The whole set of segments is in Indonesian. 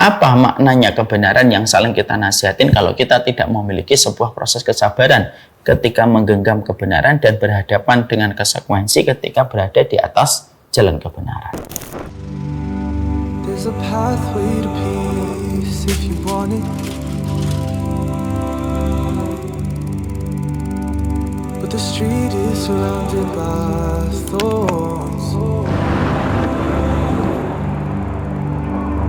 Apa maknanya kebenaran yang saling kita nasihatin kalau kita tidak memiliki sebuah proses kesabaran ketika menggenggam kebenaran dan berhadapan dengan konsekuensi ketika berada di atas jalan kebenaran. There's a pathway to peace if you want it. But the street is surrounded by thorns.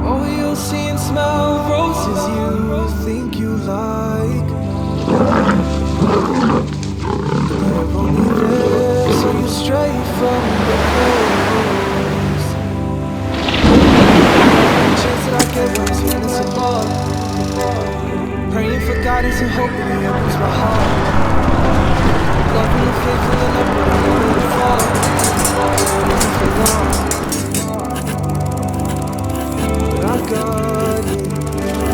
Oh, you'll see and smell roses you think you like. They're only there so you stray from the coast. Chance that I get when I'm feeling so lost, praying for guidance and hoping He opens my heart. Loving the faith, filling up, but I know it'll fall. It isn't for long. I got it,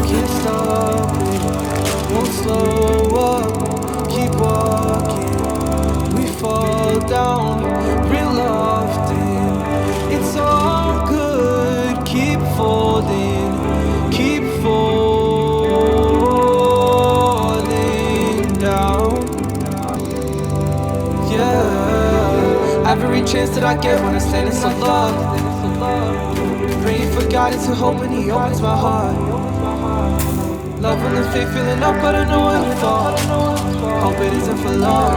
can't stop it, won't slow up, keep walking, we fall down real often, it's all good, keep falling down, yeah, every chance that I get when I stand in so low. Praying for guidance and hoping He opens my heart. Loving the faith, filling up, but I know it'll fall. Hope it isn't for long.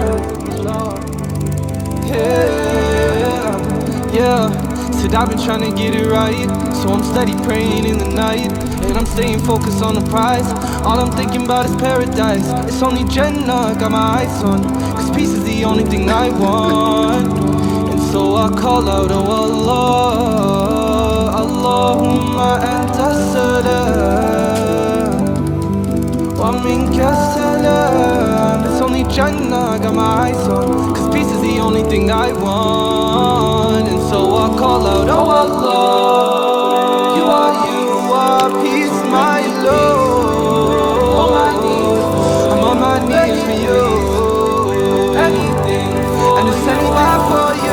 Yeah. Said I've been trying to get it right, so I'm steady praying in the night, and I'm staying focused on the prize. All I'm thinking about is paradise. It's only Jannah, got my eyes on, cause peace is the only thing I want. And so I call out, oh Allah, Allahumma anta salam wa minka salam. It's only Jannah, got my eyes on, cause peace is the only thing I want. And so I call out, oh Allah, you are peace, my Lord. I'm on my knees for you, anything, and it's anywhere for you.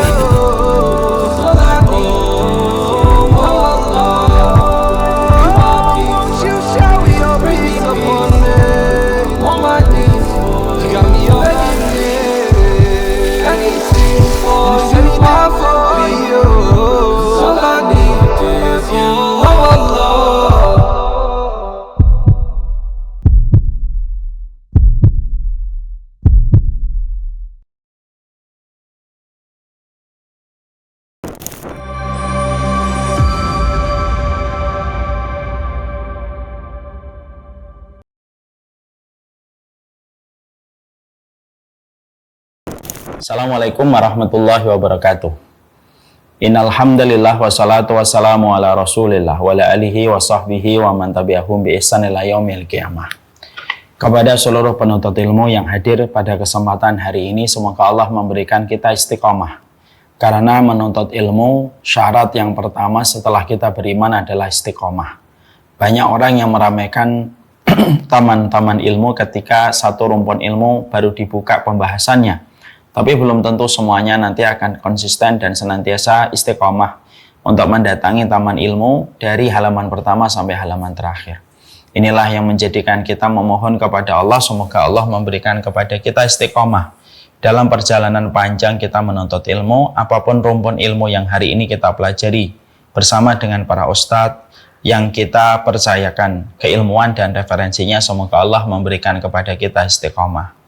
Assalamualaikum warahmatullahi wabarakatuh. Innal hamdalillah wassalatu wassalamu ala Rasulillah wa ala alihi wa sahbihi wa man tabi'ahum bi ihsan ila yaumil qiyamah. Kepada seluruh penuntut ilmu yang hadir pada kesempatan hari ini, semoga Allah memberikan kita istiqomah. Karena menuntut ilmu, syarat yang pertama setelah kita beriman adalah istiqomah. Banyak orang yang meramaikan taman-taman ilmu ketika satu rumpun ilmu baru dibuka pembahasannya. Tapi belum tentu semuanya nanti akan konsisten dan senantiasa istiqomah untuk mendatangi taman ilmu dari halaman pertama sampai halaman terakhir. Inilah yang menjadikan kita memohon kepada Allah, semoga Allah memberikan kepada kita istiqomah dalam perjalanan panjang kita menuntut ilmu, apapun rumpun ilmu yang hari ini kita pelajari bersama dengan para ustadz yang kita percayakan keilmuan dan referensinya. Semoga Allah memberikan kepada kita istiqomah.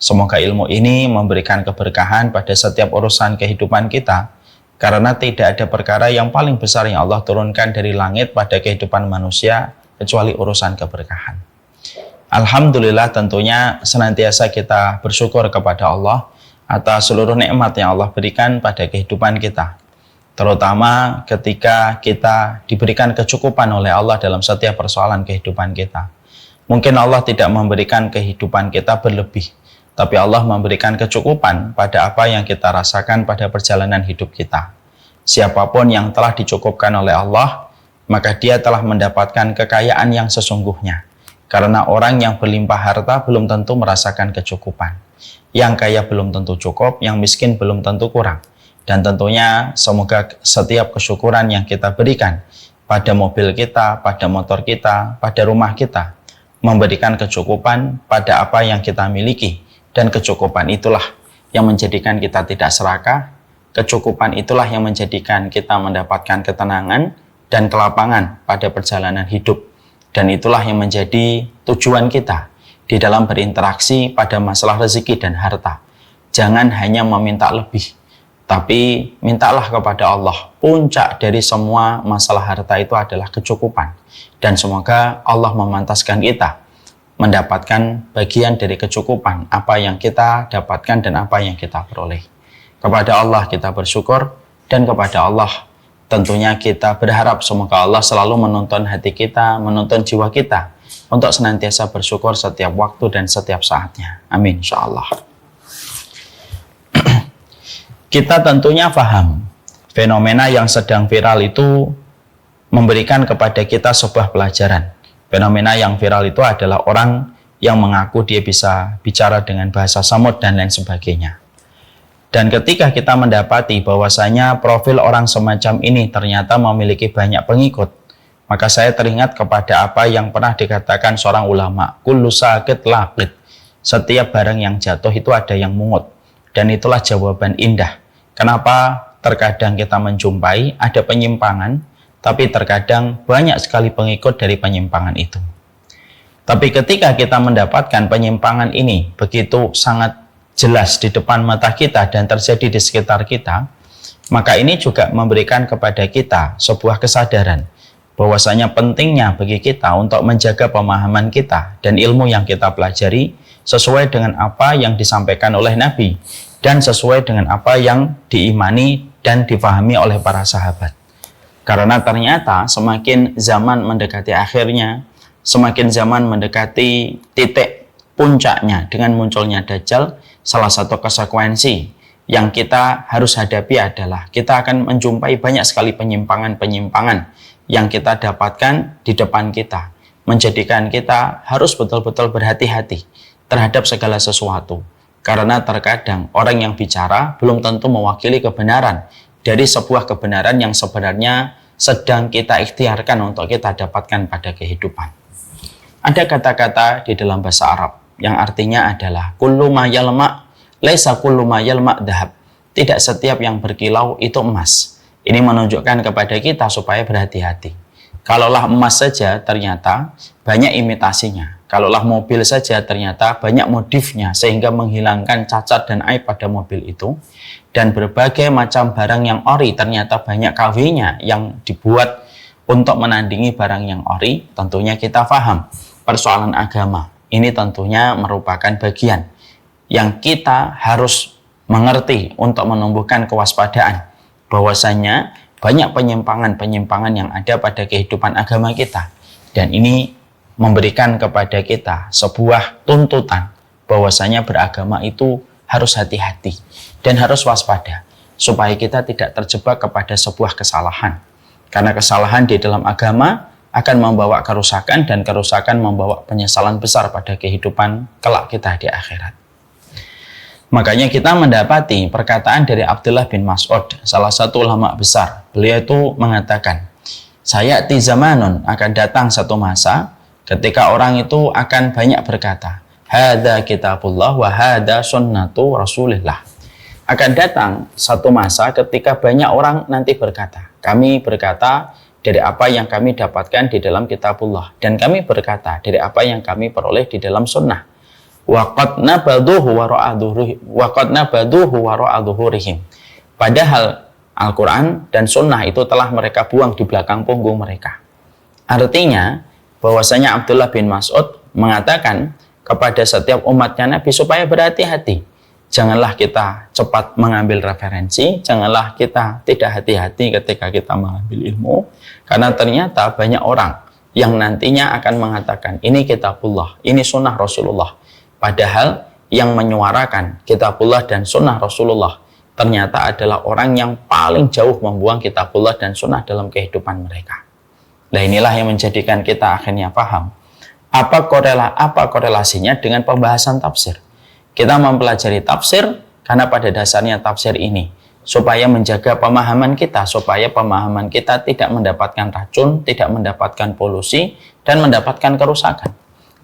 Semoga ilmu ini memberikan keberkahan pada setiap urusan kehidupan kita, karena tidak ada perkara yang paling besar yang Allah turunkan dari langit pada kehidupan manusia kecuali urusan keberkahan. Alhamdulillah, tentunya senantiasa kita bersyukur kepada Allah atas seluruh nikmat yang Allah berikan pada kehidupan kita, terutama ketika kita diberikan kecukupan oleh Allah dalam setiap persoalan kehidupan kita. Mungkin Allah tidak memberikan kehidupan kita berlebih, tapi Allah memberikan kecukupan pada apa yang kita rasakan pada perjalanan hidup kita. Siapapun yang telah dicukupkan oleh Allah, maka dia telah mendapatkan kekayaan yang sesungguhnya. Karena orang yang berlimpah harta belum tentu merasakan kecukupan. Yang kaya belum tentu cukup, yang miskin belum tentu kurang. Dan tentunya semoga setiap kesyukuran yang kita berikan pada mobil kita, pada motor kita, pada rumah kita, memberikan kecukupan pada apa yang kita miliki. Dan kecukupan itulah yang menjadikan kita tidak serakah, kecukupan itulah yang menjadikan kita mendapatkan ketenangan dan kelapangan pada perjalanan hidup. Dan itulah yang menjadi tujuan kita di dalam berinteraksi pada masalah rezeki dan harta. Jangan hanya meminta lebih, tapi mintalah kepada Allah. Puncak dari semua masalah harta itu adalah kecukupan. Dan semoga Allah memantaskan kita mendapatkan bagian dari kecukupan apa yang kita dapatkan dan apa yang kita peroleh. Kepada Allah kita bersyukur, dan kepada Allah tentunya kita berharap semoga Allah selalu menuntun hati kita, menuntun jiwa kita untuk senantiasa bersyukur setiap waktu dan setiap saatnya. Amin, insyaallah. Kita tentunya paham fenomena yang sedang viral itu memberikan kepada kita sebuah pelajaran. Fenomena yang viral itu adalah orang yang mengaku dia bisa bicara dengan bahasa Samud dan lain sebagainya. Dan ketika kita mendapati bahwasanya profil orang semacam ini ternyata memiliki banyak pengikut, maka saya teringat kepada apa yang pernah dikatakan seorang ulama, kullu sakit laqit. Setiap barang yang jatuh itu ada yang mungut. Dan itulah jawaban indah. Kenapa terkadang kita menjumpai ada penyimpangan, tapi terkadang banyak sekali pengikut dari penyimpangan itu. Tapi ketika kita mendapatkan penyimpangan ini begitu sangat jelas di depan mata kita dan terjadi di sekitar kita, maka ini juga memberikan kepada kita sebuah kesadaran bahwasanya pentingnya bagi kita untuk menjaga pemahaman kita dan ilmu yang kita pelajari sesuai dengan apa yang disampaikan oleh Nabi dan sesuai dengan apa yang diimani dan difahami oleh para sahabat. Karena ternyata semakin zaman mendekati akhirnya, semakin zaman mendekati titik puncaknya dengan munculnya Dajjal, salah satu konsekuensi yang kita harus hadapi adalah kita akan menjumpai banyak sekali penyimpangan-penyimpangan yang kita dapatkan di depan kita, menjadikan kita harus betul-betul berhati-hati terhadap segala sesuatu. Karena terkadang orang yang bicara belum tentu mewakili kebenaran dari sebuah kebenaran yang sebenarnya sedang kita ikhtiarkan untuk kita dapatkan pada kehidupan. Ada kata-kata di dalam bahasa Arab yang artinya adalah kullu ma yalma laisa kullu ma yalma dhahab. Tidak setiap yang berkilau itu emas. Ini menunjukkan kepada kita supaya berhati-hati. Kalaulah emas saja ternyata banyak imitasinya. Kalaulah mobil saja ternyata banyak modifnya sehingga menghilangkan cacat dan aib pada mobil itu. Dan berbagai macam barang yang ori ternyata banyak KW-nya yang dibuat untuk menandingi barang yang ori. Tentunya kita paham persoalan agama. Ini tentunya merupakan bagian yang kita harus mengerti untuk menumbuhkan kewaspadaan bahwasanya banyak penyimpangan-penyimpangan yang ada pada kehidupan agama kita. Dan ini memberikan kepada kita sebuah tuntutan bahwasanya beragama itu harus hati-hati dan harus waspada supaya kita tidak terjebak kepada sebuah kesalahan. Karena kesalahan di dalam agama akan membawa kerusakan dan kerusakan membawa penyesalan besar pada kehidupan kelak kita di akhirat. Makanya kita mendapati perkataan dari Abdullah bin Mas'ud, salah satu ulama besar. Beliau itu mengatakan, sayati zamanun, akan datang satu masa ketika orang itu akan banyak berkata, hada kitabullah wa hada sunnatu rasulillah. Akan datang satu masa ketika banyak orang nanti berkata, kami berkata dari apa yang kami dapatkan di dalam kitabullah, dan kami berkata dari apa yang kami peroleh di dalam sunnah. Waqad nabaduhu wara'a dhuhurihim. Padahal Al-Quran dan sunnah itu telah mereka buang di belakang punggung mereka. Artinya bahwasanya Abdullah bin Mas'ud mengatakan kepada setiap umatnya Nabi supaya berhati-hati. Janganlah kita cepat mengambil referensi, janganlah kita tidak hati-hati ketika kita mengambil ilmu, karena ternyata banyak orang yang nantinya akan mengatakan ini kitabullah, ini sunnah Rasulullah. Padahal yang menyuarakan kitabullah dan sunnah Rasulullah ternyata adalah orang yang paling jauh membuang kitabullah dan sunnah dalam kehidupan mereka. Nah, inilah yang menjadikan kita akhirnya paham apa korelasinya dengan pembahasan tafsir. Kita mempelajari tafsir karena pada dasarnya tafsir ini supaya menjaga pemahaman kita, supaya pemahaman kita tidak mendapatkan racun, tidak mendapatkan polusi, dan mendapatkan kerusakan.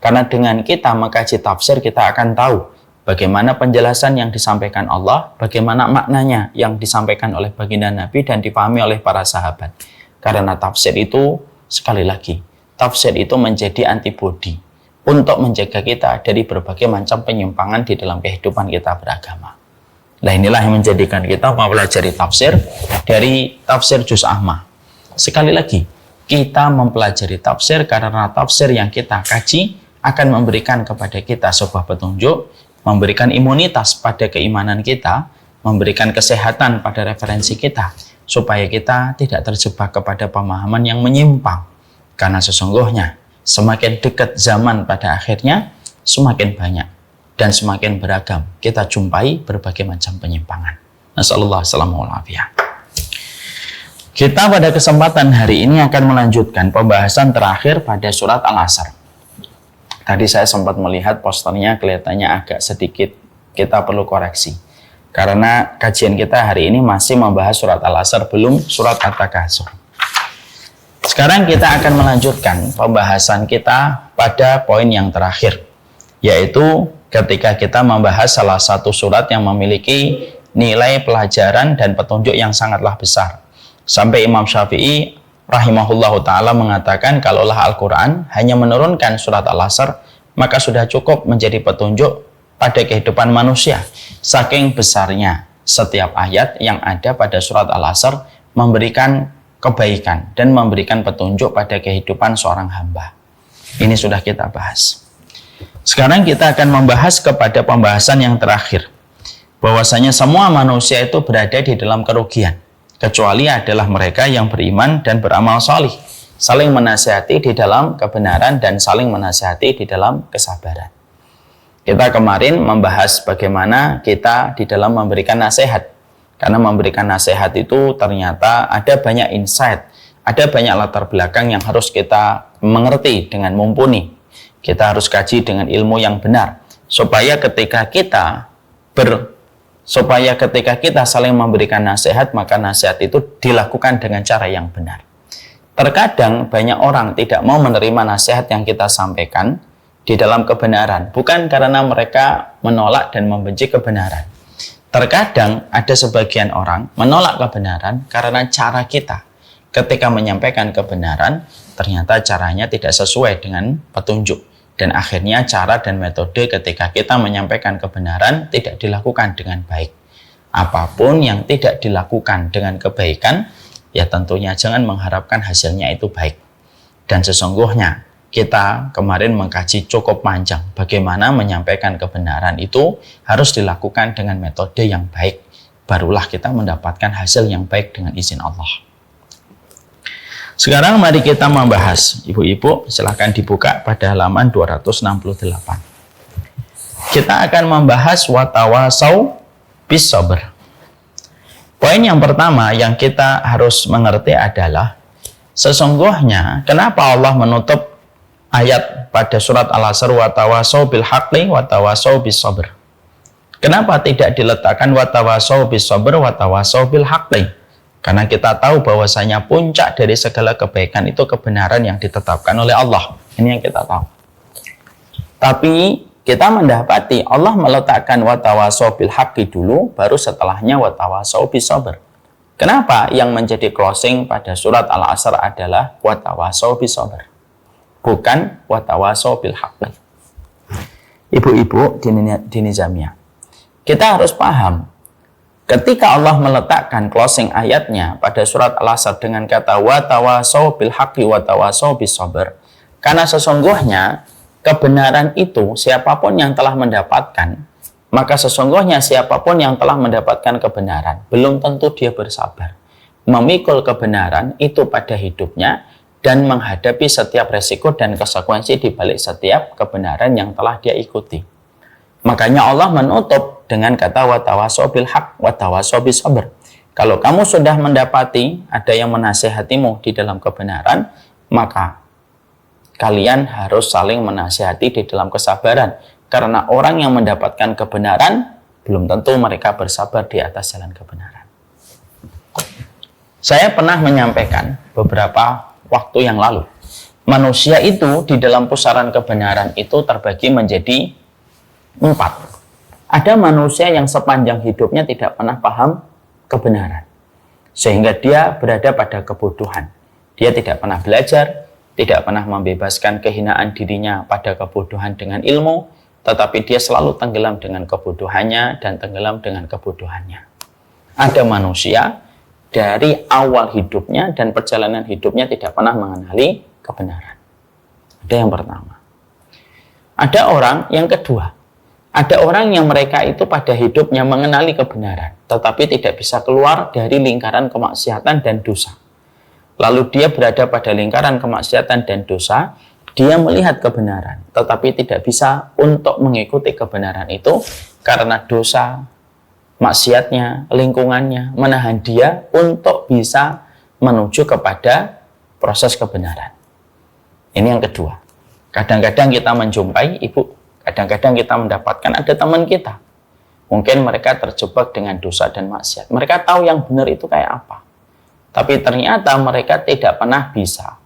Karena dengan kita mengkaji tafsir, kita akan tahu bagaimana penjelasan yang disampaikan Allah, bagaimana maknanya yang disampaikan oleh baginda Nabi dan dipahami oleh para sahabat. Karena tafsir itu, sekali lagi, tafsir itu menjadi antibodi untuk menjaga kita dari berbagai macam penyimpangan di dalam kehidupan kita beragama. Nah, inilah yang menjadikan kita mempelajari tafsir dari tafsir Juz Amma. Sekali lagi, kita mempelajari tafsir karena tafsir yang kita kaji akan memberikan kepada kita sebuah petunjuk, memberikan imunitas pada keimanan kita, memberikan kesehatan pada referensi kita, supaya kita tidak terjebak kepada pemahaman yang menyimpang. Karena sesungguhnya semakin dekat zaman pada akhirnya, semakin banyak dan semakin beragam kita jumpai berbagai macam penyimpangan. Nasallallahu alaihi wasallam. Kita pada kesempatan hari ini akan melanjutkan pembahasan terakhir pada surat Al-Asr. Tadi saya sempat melihat posternya kelihatannya agak sedikit kita perlu koreksi. Karena kajian kita hari ini masih membahas surat Al-Asr, belum surat At-Takasur. Sekarang kita akan melanjutkan pembahasan kita pada poin yang terakhir, yaitu ketika kita membahas salah satu surat yang memiliki nilai pelajaran dan petunjuk yang sangatlah besar. Sampai Imam Syafi'i rahimahullahu ta'ala mengatakan, kalaulah Al-Quran hanya menurunkan surat Al-Asr, maka sudah cukup menjadi petunjuk pada kehidupan manusia. Saking besarnya setiap ayat yang ada pada surat Al-Asr memberikan kebaikan dan memberikan petunjuk pada kehidupan seorang hamba. Ini sudah kita bahas. Sekarang kita akan membahas kepada pembahasan yang terakhir, bahwasanya semua manusia itu berada di dalam kerugian, kecuali adalah mereka yang beriman dan beramal salih, saling menasihati di dalam kebenaran dan saling menasihati di dalam kesabaran. Kita kemarin membahas bagaimana kita di dalam memberikan nasihat, karena memberikan nasihat itu ternyata ada banyak insight, ada banyak latar belakang yang harus kita mengerti dengan mumpuni. Kita harus kaji dengan ilmu yang benar, supaya ketika kita saling memberikan nasihat, maka nasihat itu dilakukan dengan cara yang benar. Terkadang banyak orang tidak mau menerima nasihat yang kita sampaikan di dalam kebenaran, bukan karena mereka menolak dan membenci kebenaran. Terkadang ada sebagian orang menolak kebenaran karena cara kita ketika menyampaikan kebenaran ternyata caranya tidak sesuai dengan petunjuk, dan akhirnya cara dan metode ketika kita menyampaikan kebenaran tidak dilakukan dengan baik. Apapun yang tidak dilakukan dengan kebaikan, ya tentunya jangan mengharapkan hasilnya itu baik. Dan sesungguhnya kita kemarin mengkaji cukup panjang bagaimana menyampaikan kebenaran itu harus dilakukan dengan metode yang baik, barulah kita mendapatkan hasil yang baik dengan izin Allah. Sekarang mari kita membahas, ibu-ibu silahkan dibuka pada halaman 268. Kita akan membahas watawasau bis sabr. Poin yang pertama yang kita harus mengerti adalah sesungguhnya kenapa Allah menutup ayat pada surat Al-Asr watawasau bil haqqi watawasau bis sabr. Kenapa tidak diletakkan watawasau bis sabr watawasau bil haqqi? Karena kita tahu bahwasanya puncak dari segala kebaikan itu kebenaran yang ditetapkan oleh Allah. Ini yang kita tahu. Tapi kita mendapati Allah meletakkan watawasau bil haqqi dulu, baru setelahnya watawasau bis sabr. Kenapa yang menjadi closing pada surat Al-Asr adalah watawasau bis sabr, bukan watawasau bil haqqi? Ibu-ibu di Nizamiyah, kita harus paham, ketika Allah meletakkan closing ayatnya pada surat Al-Asr dengan kata watawasau bil haqqi watawasau bis sabr, karena sesungguhnya kebenaran itu siapapun yang telah mendapatkan, maka sesungguhnya siapapun yang telah mendapatkan kebenaran belum tentu dia bersabar memikul kebenaran itu pada hidupnya dan menghadapi setiap resiko dan konsekuensi di balik setiap kebenaran yang telah dia ikuti. Makanya Allah menutup dengan kata watawasau bil haqq watawasau bis sabr. Kalau kamu sudah mendapati ada yang menasihatimu di dalam kebenaran, maka kalian harus saling menasihati di dalam kesabaran. Karena orang yang mendapatkan kebenaran belum tentu mereka bersabar di atas jalan kebenaran. Saya pernah menyampaikan beberapa waktu yang lalu, manusia itu di dalam pusaran kebenaran itu terbagi menjadi 4. Ada manusia yang sepanjang hidupnya tidak pernah paham kebenaran, sehingga dia berada pada kebodohan. Dia tidak pernah belajar, tidak pernah membebaskan kehinaan dirinya pada kebodohan dengan ilmu, tetapi dia selalu tenggelam dengan kebodohannya dan tenggelam dengan kebodohannya. Ada manusia dari awal hidupnya dan perjalanan hidupnya tidak pernah mengenali kebenaran. Ada yang pertama. Ada orang yang kedua. Ada orang yang mereka itu pada hidupnya mengenali kebenaran, tetapi tidak bisa keluar dari lingkaran kemaksiatan dan dosa. Lalu dia berada pada lingkaran kemaksiatan dan dosa, dia melihat kebenaran, tetapi tidak bisa untuk mengikuti kebenaran itu karena dosa, maksiatnya, lingkungannya menahan dia untuk bisa menuju kepada proses kebenaran. Ini yang kedua. Kadang-kadang kita menjumpai ibu, kadang-kadang kita mendapatkan ada teman kita. Mungkin mereka terjebak dengan dosa dan maksiat. Mereka tahu yang benar itu kayak apa. Tapi ternyata mereka tidak pernah bisa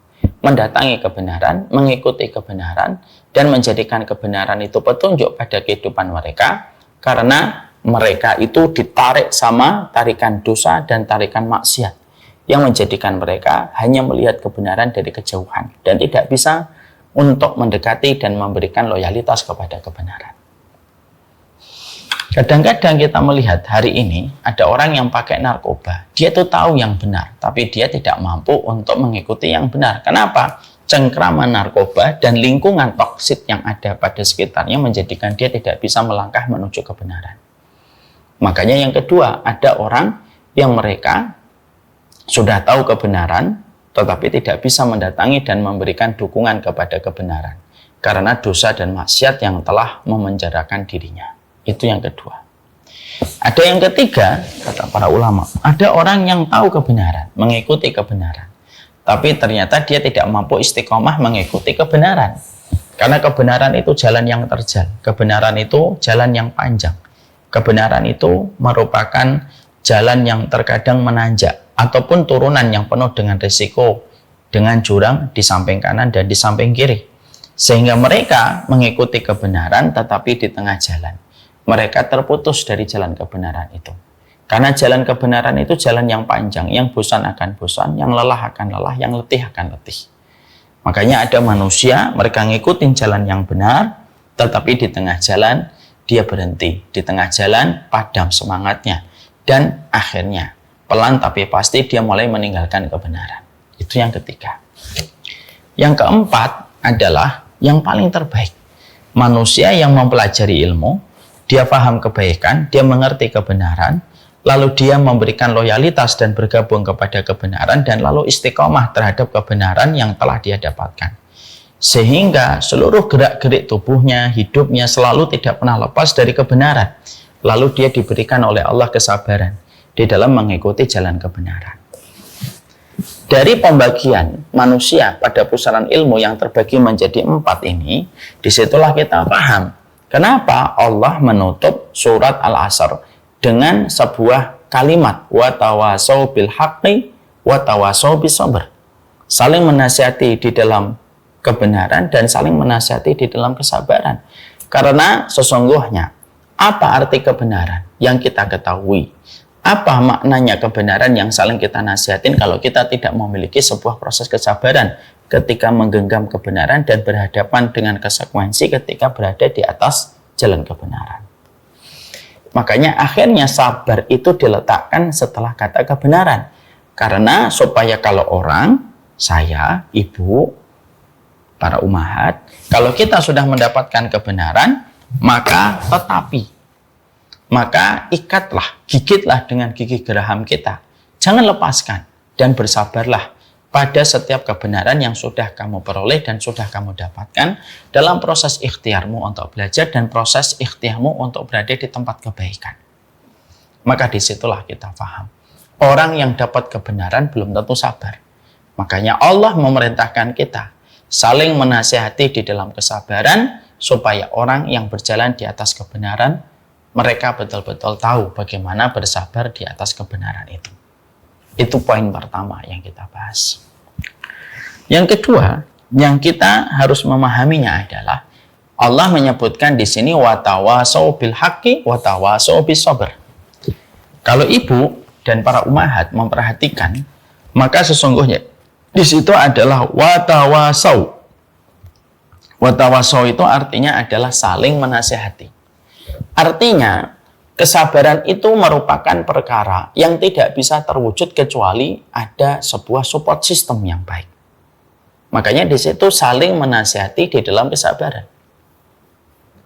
mendatangi kebenaran, mengikuti kebenaran, dan menjadikan kebenaran itu petunjuk pada kehidupan mereka, karena mereka itu ditarik sama tarikan dosa dan tarikan maksiat, yang menjadikan mereka hanya melihat kebenaran dari kejauhan, dan tidak bisa untuk mendekati dan memberikan loyalitas kepada kebenaran. Kadang-kadang kita melihat hari ini ada orang yang pakai narkoba. Dia tuh tahu yang benar, tapi dia tidak mampu untuk mengikuti yang benar. Kenapa? Cengkraman narkoba dan lingkungan toksik yang ada pada sekitarnya menjadikan dia tidak bisa melangkah menuju kebenaran. Makanya yang kedua, ada orang yang mereka sudah tahu kebenaran, tetapi tidak bisa mendatangi dan memberikan dukungan kepada kebenaran karena dosa dan maksiat yang telah memenjarakan dirinya. Itu yang kedua. Ada yang ketiga, kata para ulama, ada orang yang tahu kebenaran, mengikuti kebenaran, tapi ternyata dia tidak mampu istiqomah mengikuti kebenaran, karena kebenaran itu jalan yang terjal, kebenaran itu jalan yang panjang, kebenaran itu merupakan jalan yang terkadang menanjak ataupun turunan yang penuh dengan risiko, dengan jurang di samping kanan dan di samping kiri, sehingga mereka mengikuti kebenaran tetapi di tengah jalan mereka terputus dari jalan kebenaran itu. Karena jalan kebenaran itu jalan yang panjang, yang bosan akan bosan, yang lelah akan lelah, yang letih akan letih. Makanya ada manusia, mereka ngikutin jalan yang benar, tetapi di tengah jalan dia berhenti. Di tengah jalan padam semangatnya. Dan akhirnya, pelan tapi pasti dia mulai meninggalkan kebenaran. Itu yang ketiga. Yang keempat adalah yang paling terbaik. Manusia yang mempelajari ilmu, dia paham kebaikan, dia mengerti kebenaran, lalu dia memberikan loyalitas dan bergabung kepada kebenaran, dan lalu istiqomah terhadap kebenaran yang telah dia dapatkan. Sehingga seluruh gerak-gerik tubuhnya, hidupnya selalu tidak pernah lepas dari kebenaran. Lalu dia diberikan oleh Allah kesabaran di dalam mengikuti jalan kebenaran. Dari pembagian manusia pada pusaran ilmu yang terbagi menjadi 4 ini, disitulah kita paham kenapa Allah menutup surat Al-Asr dengan sebuah kalimat wa tawasau bil haqqi wa tawasau bis sabr. Saling menasihati di dalam kebenaran dan saling menasihati di dalam kesabaran. Karena sesungguhnya apa arti kebenaran yang kita ketahui? Apa maknanya kebenaran yang saling kita nasihatin kalau kita tidak memiliki sebuah proses kesabaran ketika menggenggam kebenaran dan berhadapan dengan konsekuensi ketika berada di atas jalan kebenaran. Makanya akhirnya sabar itu diletakkan setelah kata kebenaran. Karena supaya kalau orang, saya, ibu, para umahat, kalau kita sudah mendapatkan kebenaran, maka tetapi, maka ikatlah, gigitlah dengan gigi geraham kita. Jangan lepaskan dan bersabarlah pada setiap kebenaran yang sudah kamu peroleh dan sudah kamu dapatkan dalam proses ikhtiarmu untuk belajar dan proses ikhtiarmu untuk berada di tempat kebaikan. Maka disitulah kita paham. Orang yang dapat kebenaran belum tentu sabar. Makanya Allah memerintahkan kita saling menasihati di dalam kesabaran supaya orang yang berjalan di atas kebenaran mereka betul-betul tahu bagaimana bersabar di atas kebenaran itu. Itu poin pertama yang kita bahas. Yang kedua, yang kita harus memahaminya adalah Allah menyebutkan di sini watawasau bil haqqi watawasau bis sabr. Kalau ibu dan para ummahat memperhatikan, maka sesungguhnya di situ adalah watawasau. Watawasau itu artinya adalah saling menasihati. Artinya kesabaran itu merupakan perkara yang tidak bisa terwujud kecuali ada sebuah support system yang baik. Makanya di situ saling menasihati di dalam kesabaran.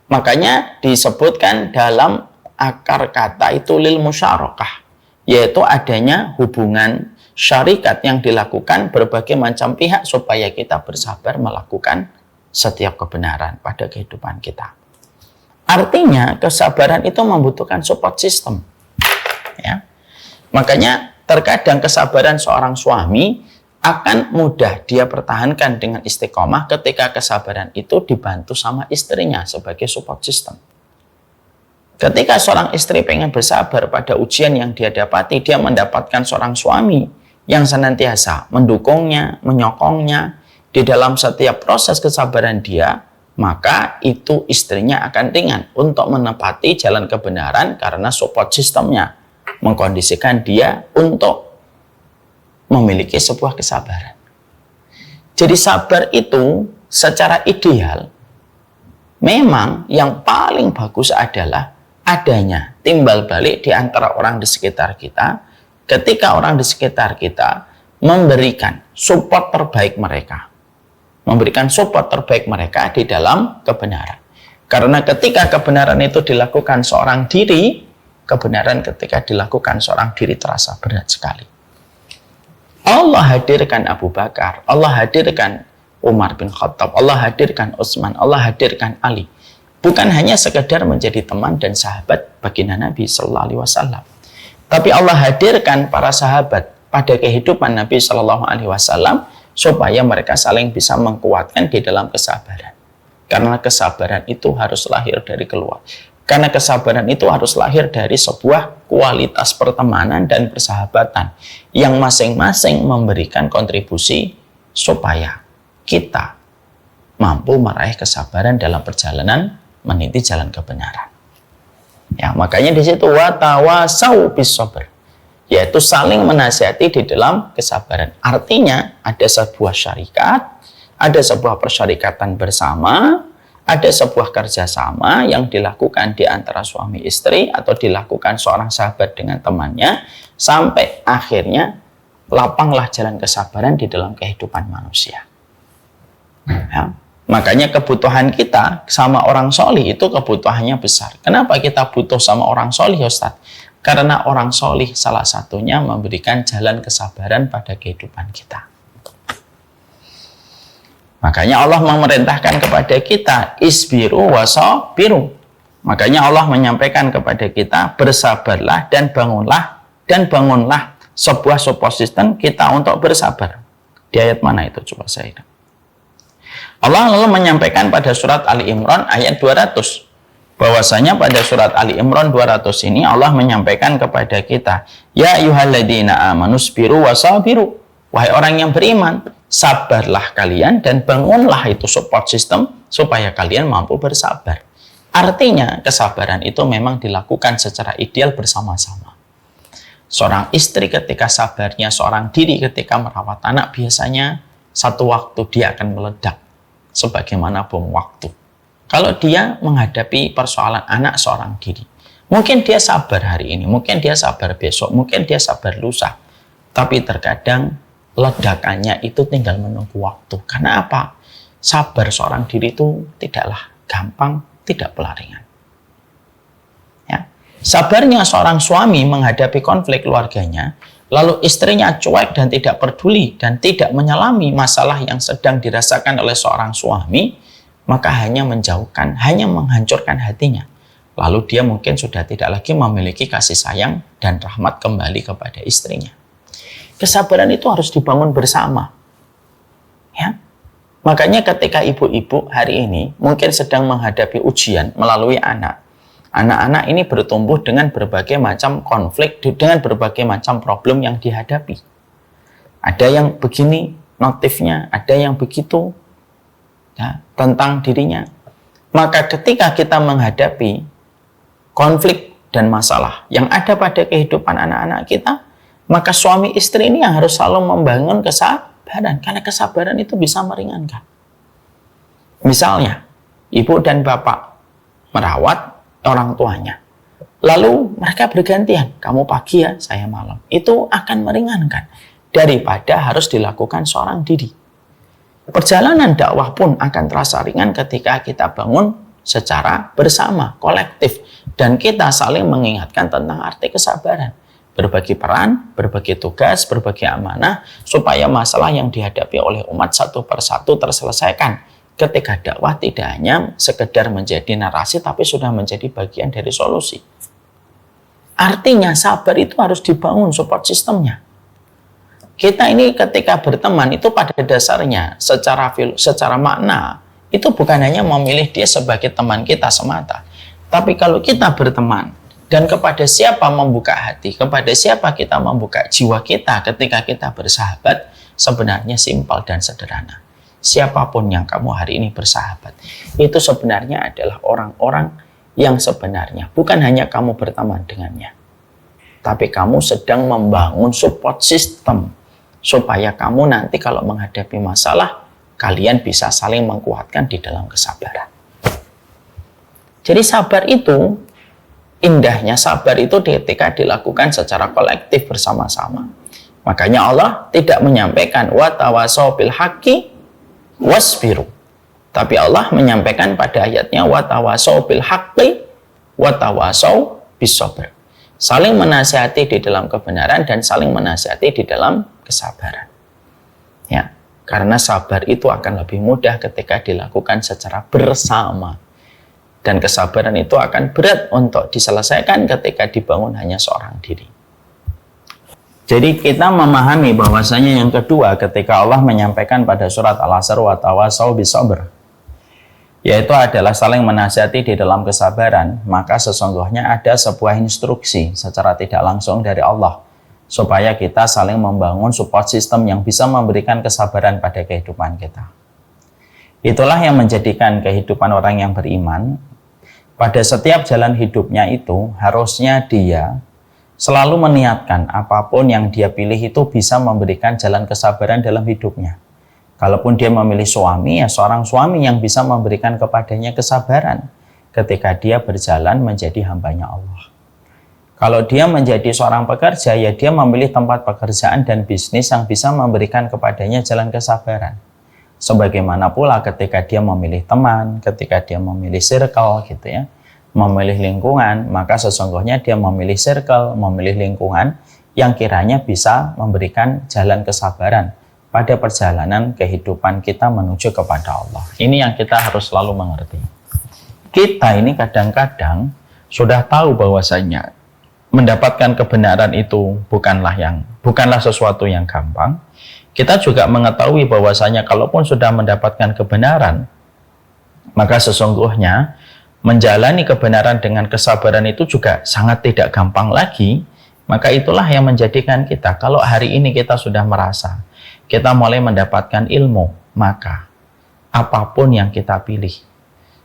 Makanya disebutkan dalam akar kata itu lil musyarakah, yaitu adanya hubungan syarikat yang dilakukan berbagai macam pihak supaya kita bersabar melakukan setiap kebenaran pada kehidupan kita. Artinya kesabaran itu membutuhkan support system. Ya. Makanya terkadang kesabaran seorang suami akan mudah dia pertahankan dengan istiqomah ketika kesabaran itu dibantu sama istrinya sebagai support system. Ketika seorang istri pengen bersabar pada ujian yang dia dapati, dia mendapatkan seorang suami yang senantiasa mendukungnya, menyokongnya di dalam setiap proses kesabaran dia, maka itu istrinya akan ringan untuk menepati jalan kebenaran karena support sistemnya mengkondisikan dia untuk memiliki sebuah kesabaran. Jadi sabar itu secara ideal memang yang paling bagus adalah adanya timbal balik di antara orang di sekitar kita ketika orang di sekitar kita memberikan support terbaik mereka. Memberikan support terbaik mereka di dalam kebenaran. Karena ketika kebenaran itu dilakukan seorang diri, kebenaran ketika dilakukan seorang diri terasa berat sekali. Allah hadirkan Abu Bakar, Allah hadirkan Umar bin Khattab, Allah hadirkan Utsman, Allah hadirkan Ali. Bukan hanya sekedar menjadi teman dan sahabat baginda Nabi Sallallahu Alaihi Wasallam, tapi Allah hadirkan para sahabat pada kehidupan Nabi Sallallahu Alaihi Wasallam supaya mereka saling bisa menguatkan di dalam kesabaran. Karena kesabaran itu harus lahir dari keluarga. Karena kesabaran itu harus lahir dari sebuah kualitas pertemanan dan persahabatan yang masing-masing memberikan kontribusi supaya kita mampu meraih kesabaran dalam perjalanan meniti jalan kebenaran. Ya, makanya di situ watawasau bis sabr, yaitu saling menasihati di dalam kesabaran. Artinya ada sebuah syarikat, ada sebuah persyarikatan bersama, ada sebuah kerjasama yang dilakukan di antara suami istri atau dilakukan seorang sahabat dengan temannya sampai akhirnya lapanglah jalan kesabaran di dalam kehidupan manusia. Ya. Makanya kebutuhan kita sama orang solih itu kebutuhannya besar. Kenapa kita butuh sama orang solih, Ustaz? Karena orang solih salah satunya memberikan jalan kesabaran pada kehidupan kita. Makanya Allah memerintahkan kepada kita isbiru wasabiru. Makanya Allah menyampaikan kepada kita bersabarlah dan bangunlah sebuah support system kita untuk bersabar. Di ayat mana itu coba saya? Allah lalu menyampaikan pada surat Ali Imran ayat 200 bahwasanya pada surat Ali Imran 200 ini Allah menyampaikan kepada kita, ya ayyuhalladzina amanu isbiru wasabiru. Wahai orang yang beriman, sabarlah kalian dan bangunlah itu support system supaya kalian mampu bersabar. Artinya kesabaran itu memang dilakukan secara ideal bersama-sama. Seorang istri ketika sabarnya seorang diri ketika merawat anak, biasanya satu waktu dia akan meledak sebagaimana bom waktu. Kalau dia menghadapi persoalan anak seorang diri, mungkin dia sabar hari ini, mungkin dia sabar besok, mungkin dia sabar lusa, tapi terkadang ledakannya itu tinggal menunggu waktu. Karena apa? Sabar seorang diri itu tidaklah gampang, tidak pula ringan. Ya. Sabarnya seorang suami menghadapi konflik keluarganya, lalu istrinya cuek dan tidak peduli dan tidak menyelami masalah yang sedang dirasakan oleh seorang suami, maka hanya menjauhkan, hanya menghancurkan hatinya. Lalu dia mungkin sudah tidak lagi memiliki kasih sayang dan rahmat kembali kepada istrinya. Kesabaran itu harus dibangun bersama. Ya. Makanya ketika ibu-ibu hari ini mungkin sedang menghadapi ujian melalui anak, Anak-anak ini bertumbuh dengan berbagai macam konflik, dengan berbagai macam problem yang dihadapi. Ada yang begini notifnya, ada yang begitu ya, tentang dirinya. Maka ketika kita menghadapi konflik dan masalah yang ada pada kehidupan anak-anak kita, maka suami istri ini yang harus selalu membangun kesabaran, karena kesabaran itu bisa meringankan. Misalnya, ibu dan bapak merawat orang tuanya, lalu mereka bergantian, kamu pagi ya, saya malam. Itu akan meringankan daripada harus dilakukan seorang diri. Perjalanan dakwah pun akan terasa ringan ketika kita bangun secara bersama, kolektif, dan kita saling mengingatkan tentang arti kesabaran, berbagi peran, berbagi tugas, berbagi amanah, supaya masalah yang dihadapi oleh umat satu persatu terselesaikan. Ketika dakwah tidak hanya sekedar menjadi narasi, tapi sudah menjadi bagian dari solusi. Artinya sabar itu harus dibangun support sistemnya. Kita ini ketika berteman itu pada dasarnya secara makna itu bukan hanya memilih dia sebagai teman kita semata. Tapi kalau kita berteman dan kepada siapa membuka hati, kepada siapa kita membuka jiwa kita ketika kita bersahabat, sebenarnya simpel dan sederhana. Siapapun yang kamu hari ini bersahabat, itu sebenarnya adalah orang-orang yang sebenarnya bukan hanya kamu berteman dengannya, tapi kamu sedang membangun support system supaya kamu nanti kalau menghadapi masalah, kalian bisa saling menguatkan di dalam kesabaran. Jadi sabar itu, indahnya sabar itu ketika dilakukan secara kolektif bersama-sama. Makanya Allah tidak menyampaikan wa tawasau bil haqqi wasbiru. Tapi Allah menyampaikan pada ayatnya wa tawasau bil haqqi wa tawasau bis sabr. Saling menasihati di dalam kebenaran dan saling menasihati di dalam kesabaran. Ya, karena sabar itu akan lebih mudah ketika dilakukan secara bersama. Dan kesabaran itu akan berat untuk diselesaikan ketika dibangun hanya seorang diri. Jadi kita memahami bahwasanya yang kedua ketika Allah menyampaikan pada surat Al-Asr wa tawasau bis sabr, yaitu adalah saling menasihati di dalam kesabaran, maka sesungguhnya ada sebuah instruksi secara tidak langsung dari Allah supaya kita saling membangun support system yang bisa memberikan kesabaran pada kehidupan kita. Itulah yang menjadikan kehidupan orang yang beriman pada setiap jalan hidupnya itu harusnya dia selalu meniatkan apapun yang dia pilih itu bisa memberikan jalan kesabaran dalam hidupnya. Kalaupun dia memilih suami, ya seorang suami yang bisa memberikan kepadanya kesabaran ketika dia berjalan menjadi hambanya Allah. Kalau dia menjadi seorang pekerja, ya dia memilih tempat pekerjaan dan bisnis yang bisa memberikan kepadanya jalan kesabaran. Sebagaimana pula ketika dia memilih teman, ketika dia memilih circle gitu ya, memilih lingkungan, maka sesungguhnya dia memilih circle, memilih lingkungan yang kiranya bisa memberikan jalan kesabaran pada perjalanan kehidupan kita menuju kepada Allah. Ini yang kita harus selalu mengerti. Kita ini kadang-kadang sudah tahu bahwasanya mendapatkan kebenaran itu bukanlah sesuatu yang gampang. Kita juga mengetahui bahwasanya kalaupun sudah mendapatkan kebenaran, maka sesungguhnya menjalani kebenaran dengan kesabaran itu juga sangat tidak gampang lagi. Maka itulah yang menjadikan kita, kalau hari ini kita sudah merasa kita mulai mendapatkan ilmu, maka apapun yang kita pilih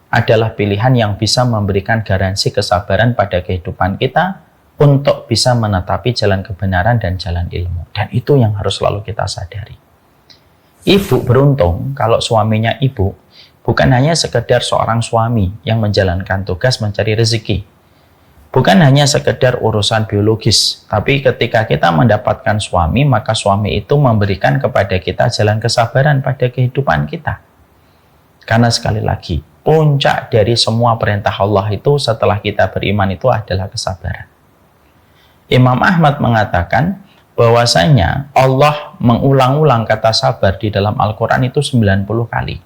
adalah pilihan yang bisa memberikan garansi kesabaran pada kehidupan kita untuk bisa menetapi jalan kebenaran dan jalan ilmu. Dan itu yang harus selalu kita sadari. Ibu beruntung kalau suaminya ibu bukan hanya sekedar seorang suami yang menjalankan tugas mencari rezeki. Bukan hanya sekedar urusan biologis, tapi ketika kita mendapatkan suami, maka suami itu memberikan kepada kita jalan kesabaran pada kehidupan kita. Karena sekali lagi, puncak dari semua perintah Allah itu setelah kita beriman itu adalah kesabaran. Imam Ahmad mengatakan bahwasanya Allah mengulang-ulang kata sabar di dalam Al-Quran itu 90 kali.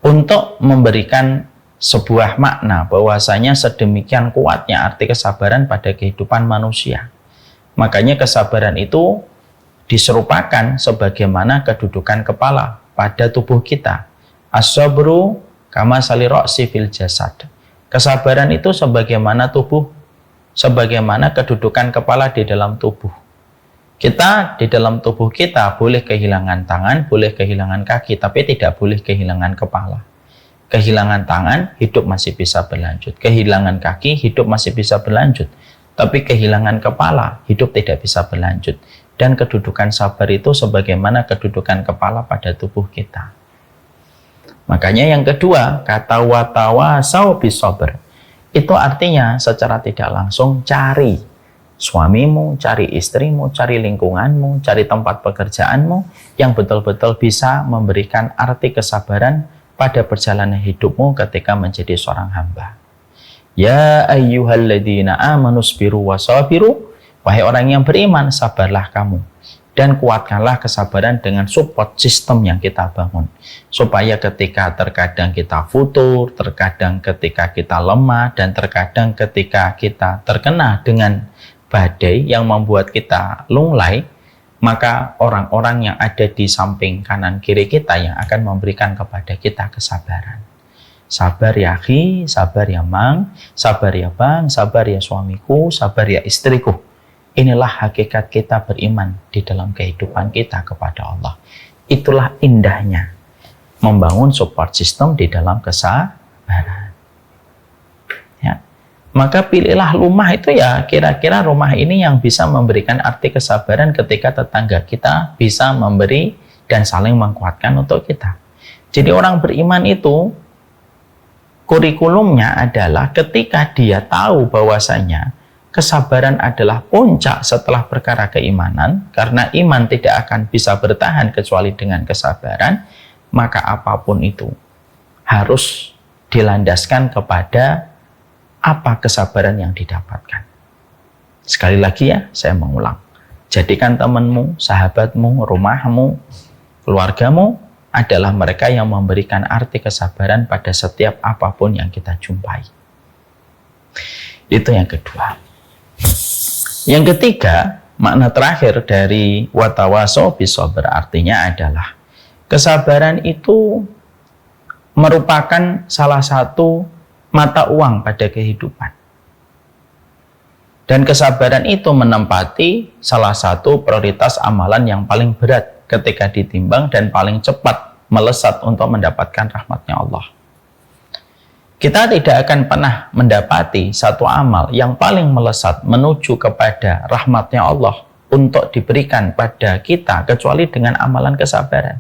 Untuk memberikan sebuah makna bahwasanya sedemikian kuatnya arti kesabaran pada kehidupan manusia. Makanya kesabaran itu diserupakan sebagaimana kedudukan kepala pada tubuh kita. As-sabru kama sali ra'si fil jasad. Kesabaran itu sebagaimana tubuh, sebagaimana kedudukan kepala di dalam tubuh. Kita di dalam tubuh kita boleh kehilangan tangan, boleh kehilangan kaki, tapi tidak boleh kehilangan kepala. Kehilangan tangan, hidup masih bisa berlanjut. Kehilangan kaki, hidup masih bisa berlanjut. Tapi kehilangan kepala, hidup tidak bisa berlanjut. Dan kedudukan sabar itu sebagaimana kedudukan kepala pada tubuh kita. Makanya yang kedua, kata watawasau bisabar. Itu artinya secara tidak langsung cari suamimu, cari istrimu, cari lingkunganmu, cari tempat pekerjaanmu yang betul-betul bisa memberikan arti kesabaran pada perjalanan hidupmu ketika menjadi seorang hamba. Ya ayyuhalladzina amanu sabiru wasabiru. Wahai orang yang beriman, sabarlah kamu dan kuatkanlah kesabaran dengan support sistem yang kita bangun. Supaya ketika terkadang kita futur, terkadang ketika kita lemah, dan terkadang ketika kita terkena dengan badai yang membuat kita lunglai, maka orang-orang yang ada di samping kanan kiri kita yang akan memberikan kepada kita kesabaran. Sabar ya akhi, sabar ya mang, sabar ya bang, sabar ya suamiku, sabar ya istriku. Inilah hakikat kita beriman di dalam kehidupan kita kepada Allah. Itulah indahnya membangun support system di dalam kesabaran. Ya. Maka pilihlah rumah itu ya kira-kira rumah ini yang bisa memberikan arti kesabaran ketika tetangga kita bisa memberi dan saling menguatkan untuk kita. Jadi orang beriman itu kurikulumnya adalah ketika dia tahu bahwasanya kesabaran adalah puncak setelah perkara keimanan, karena iman tidak akan bisa bertahan kecuali dengan kesabaran, maka apapun itu harus dilandaskan kepada apa kesabaran yang didapatkan. Sekali lagi ya, saya mengulang. Jadikan temanmu, sahabatmu, rumahmu, keluargamu adalah mereka yang memberikan arti kesabaran pada setiap apapun yang kita jumpai. Itu yang kedua. Yang ketiga, makna terakhir dari watawasau bisabar artinya adalah kesabaran itu merupakan salah satu mata uang pada kehidupan. Dan kesabaran itu menempati salah satu prioritas amalan yang paling berat ketika ditimbang dan paling cepat melesat untuk mendapatkan rahmatnya Allah. Kita tidak akan pernah mendapati satu amal yang paling melesat menuju kepada rahmatnya Allah untuk diberikan pada kita kecuali dengan amalan kesabaran.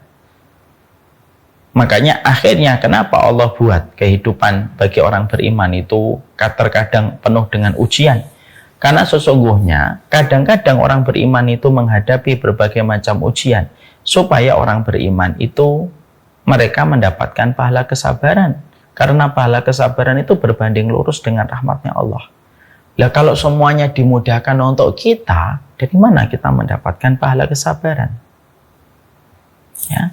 Makanya akhirnya kenapa Allah buat kehidupan bagi orang beriman itu terkadang penuh dengan ujian. Karena sesungguhnya kadang-kadang orang beriman itu menghadapi berbagai macam ujian supaya orang beriman itu mereka mendapatkan pahala kesabaran. Karena pahala kesabaran itu berbanding lurus dengan rahmatnya Allah. Nah, kalau semuanya dimudahkan untuk kita, dari mana kita mendapatkan pahala kesabaran? Ya.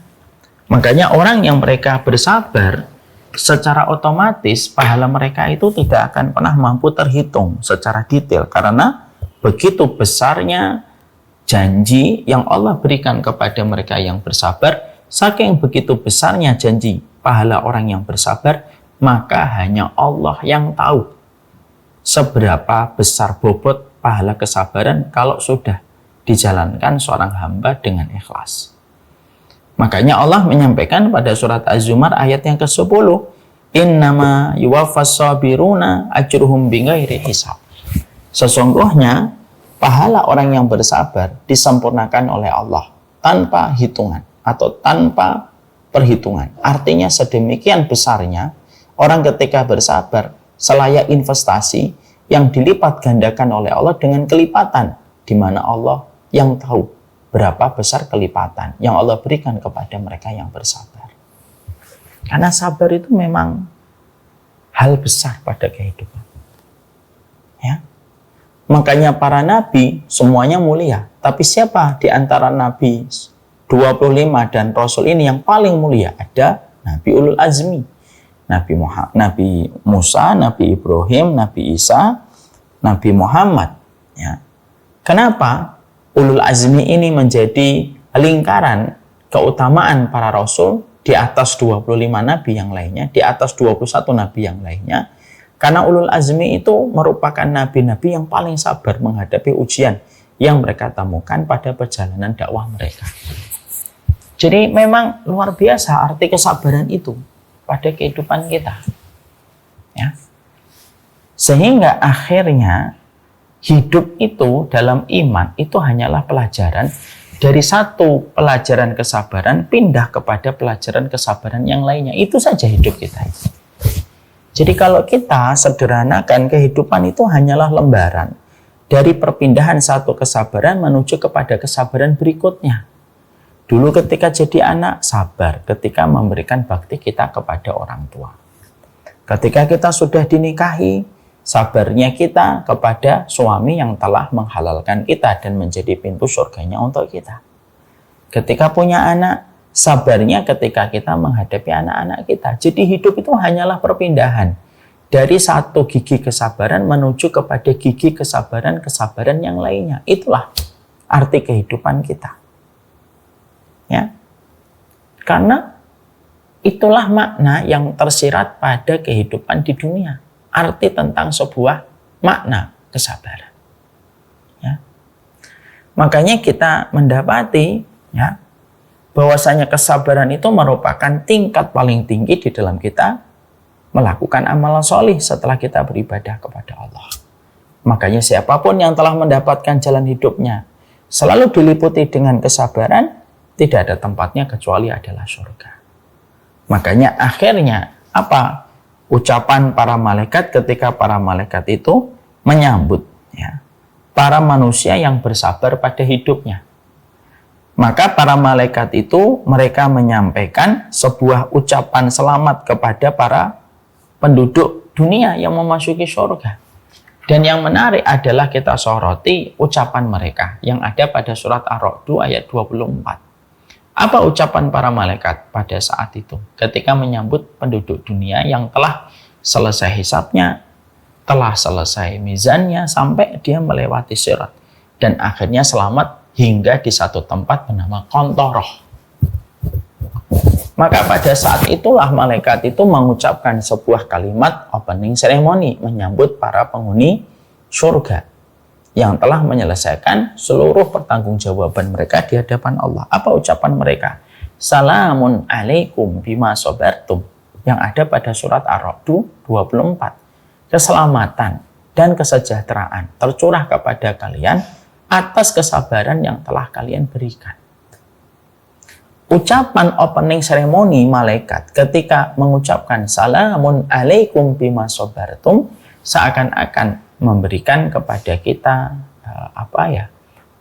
Makanya orang yang mereka bersabar, secara otomatis pahala mereka itu tidak akan pernah mampu terhitung secara detail. Karena begitu besarnya janji yang Allah berikan kepada mereka yang bersabar, saking begitu besarnya janji pahala orang yang bersabar, maka hanya Allah yang tahu seberapa besar bobot pahala kesabaran kalau sudah dijalankan seorang hamba dengan ikhlas. Makanya Allah menyampaikan pada surat Az-Zumar ayat yang ke-10, innama yuwaffas sabiruna ajruhum bighairi hisab. Sesungguhnya pahala orang yang bersabar disempurnakan oleh Allah tanpa hitungan atau tanpa perhitungan. Artinya sedemikian besarnya orang ketika bersabar selayak investasi yang dilipat gandakan oleh Allah dengan kelipatan, di mana Allah yang tahu berapa besar kelipatan yang Allah berikan kepada mereka yang bersabar. Karena sabar itu memang hal besar pada kehidupan. Ya. Makanya para nabi semuanya mulia. Tapi siapa di antara nabi 25 dan rasul ini yang paling mulia? Ada Nabi Ulul Azmi. Nabi Musa, Nabi Ibrahim, Nabi Isa, Nabi Muhammad. Ya. Kenapa Ulul Azmi ini menjadi lingkaran keutamaan para rasul di atas 25 nabi yang lainnya, di atas 21 nabi yang lainnya? Karena ulul azmi itu merupakan nabi-nabi yang paling sabar menghadapi ujian yang mereka temukan pada perjalanan dakwah mereka. Jadi memang luar biasa arti kesabaran itu pada kehidupan kita. Ya. Sehingga akhirnya hidup itu dalam iman itu hanyalah pelajaran dari satu pelajaran kesabaran pindah kepada pelajaran kesabaran yang lainnya. Itu saja hidup kita. Jadi kalau kita sederhanakan kehidupan itu hanyalah lembaran dari perpindahan satu kesabaran menuju kepada kesabaran berikutnya. Dulu ketika jadi anak, sabar ketika memberikan bakti kita kepada orang tua. Ketika kita sudah dinikahi, sabarnya kita kepada suami yang telah menghalalkan kita dan menjadi pintu surganya untuk kita. Ketika punya anak, sabarnya ketika kita menghadapi anak-anak kita. Jadi hidup itu hanyalah perpindahan dari satu gigi kesabaran menuju kepada gigi kesabaran yang lainnya. Itulah arti kehidupan kita. Ya, karena itulah makna yang tersirat pada kehidupan di dunia. Arti tentang sebuah makna kesabaran. Ya. Makanya kita mendapati ya, bahwasanya kesabaran itu merupakan tingkat paling tinggi di dalam kita melakukan amal solih setelah kita beribadah kepada Allah. Makanya siapapun yang telah mendapatkan jalan hidupnya selalu diliputi dengan kesabaran, tidak ada tempatnya kecuali adalah surga. Makanya akhirnya apa? Ucapan para malaikat ketika para malaikat itu menyambut ya, para manusia yang bersabar pada hidupnya. Maka para malaikat itu mereka menyampaikan sebuah ucapan selamat kepada para penduduk dunia yang memasuki surga. Dan yang menarik adalah kita soroti ucapan mereka yang ada pada surat Ar-Ra'd ayat 24. Apa ucapan para malaikat pada saat itu ketika menyambut penduduk dunia yang telah selesai hisabnya, telah selesai mizannya sampai dia melewati sirat dan akhirnya selamat hingga di satu tempat bernama Qantharah. Maka pada saat itulah malaikat itu mengucapkan sebuah kalimat opening ceremony menyambut para penghuni surga yang telah menyelesaikan seluruh pertanggungjawaban mereka di hadapan Allah. Apa ucapan mereka? Salamun alaikum bima sabartum, yang ada pada surat Ar-Ra'd 24. Keselamatan dan kesejahteraan tercurah kepada kalian atas kesabaran yang telah kalian berikan. Ucapan opening ceremony malaikat ketika mengucapkan salamun alaikum bima sabartum seakan-akan memberikan kepada kita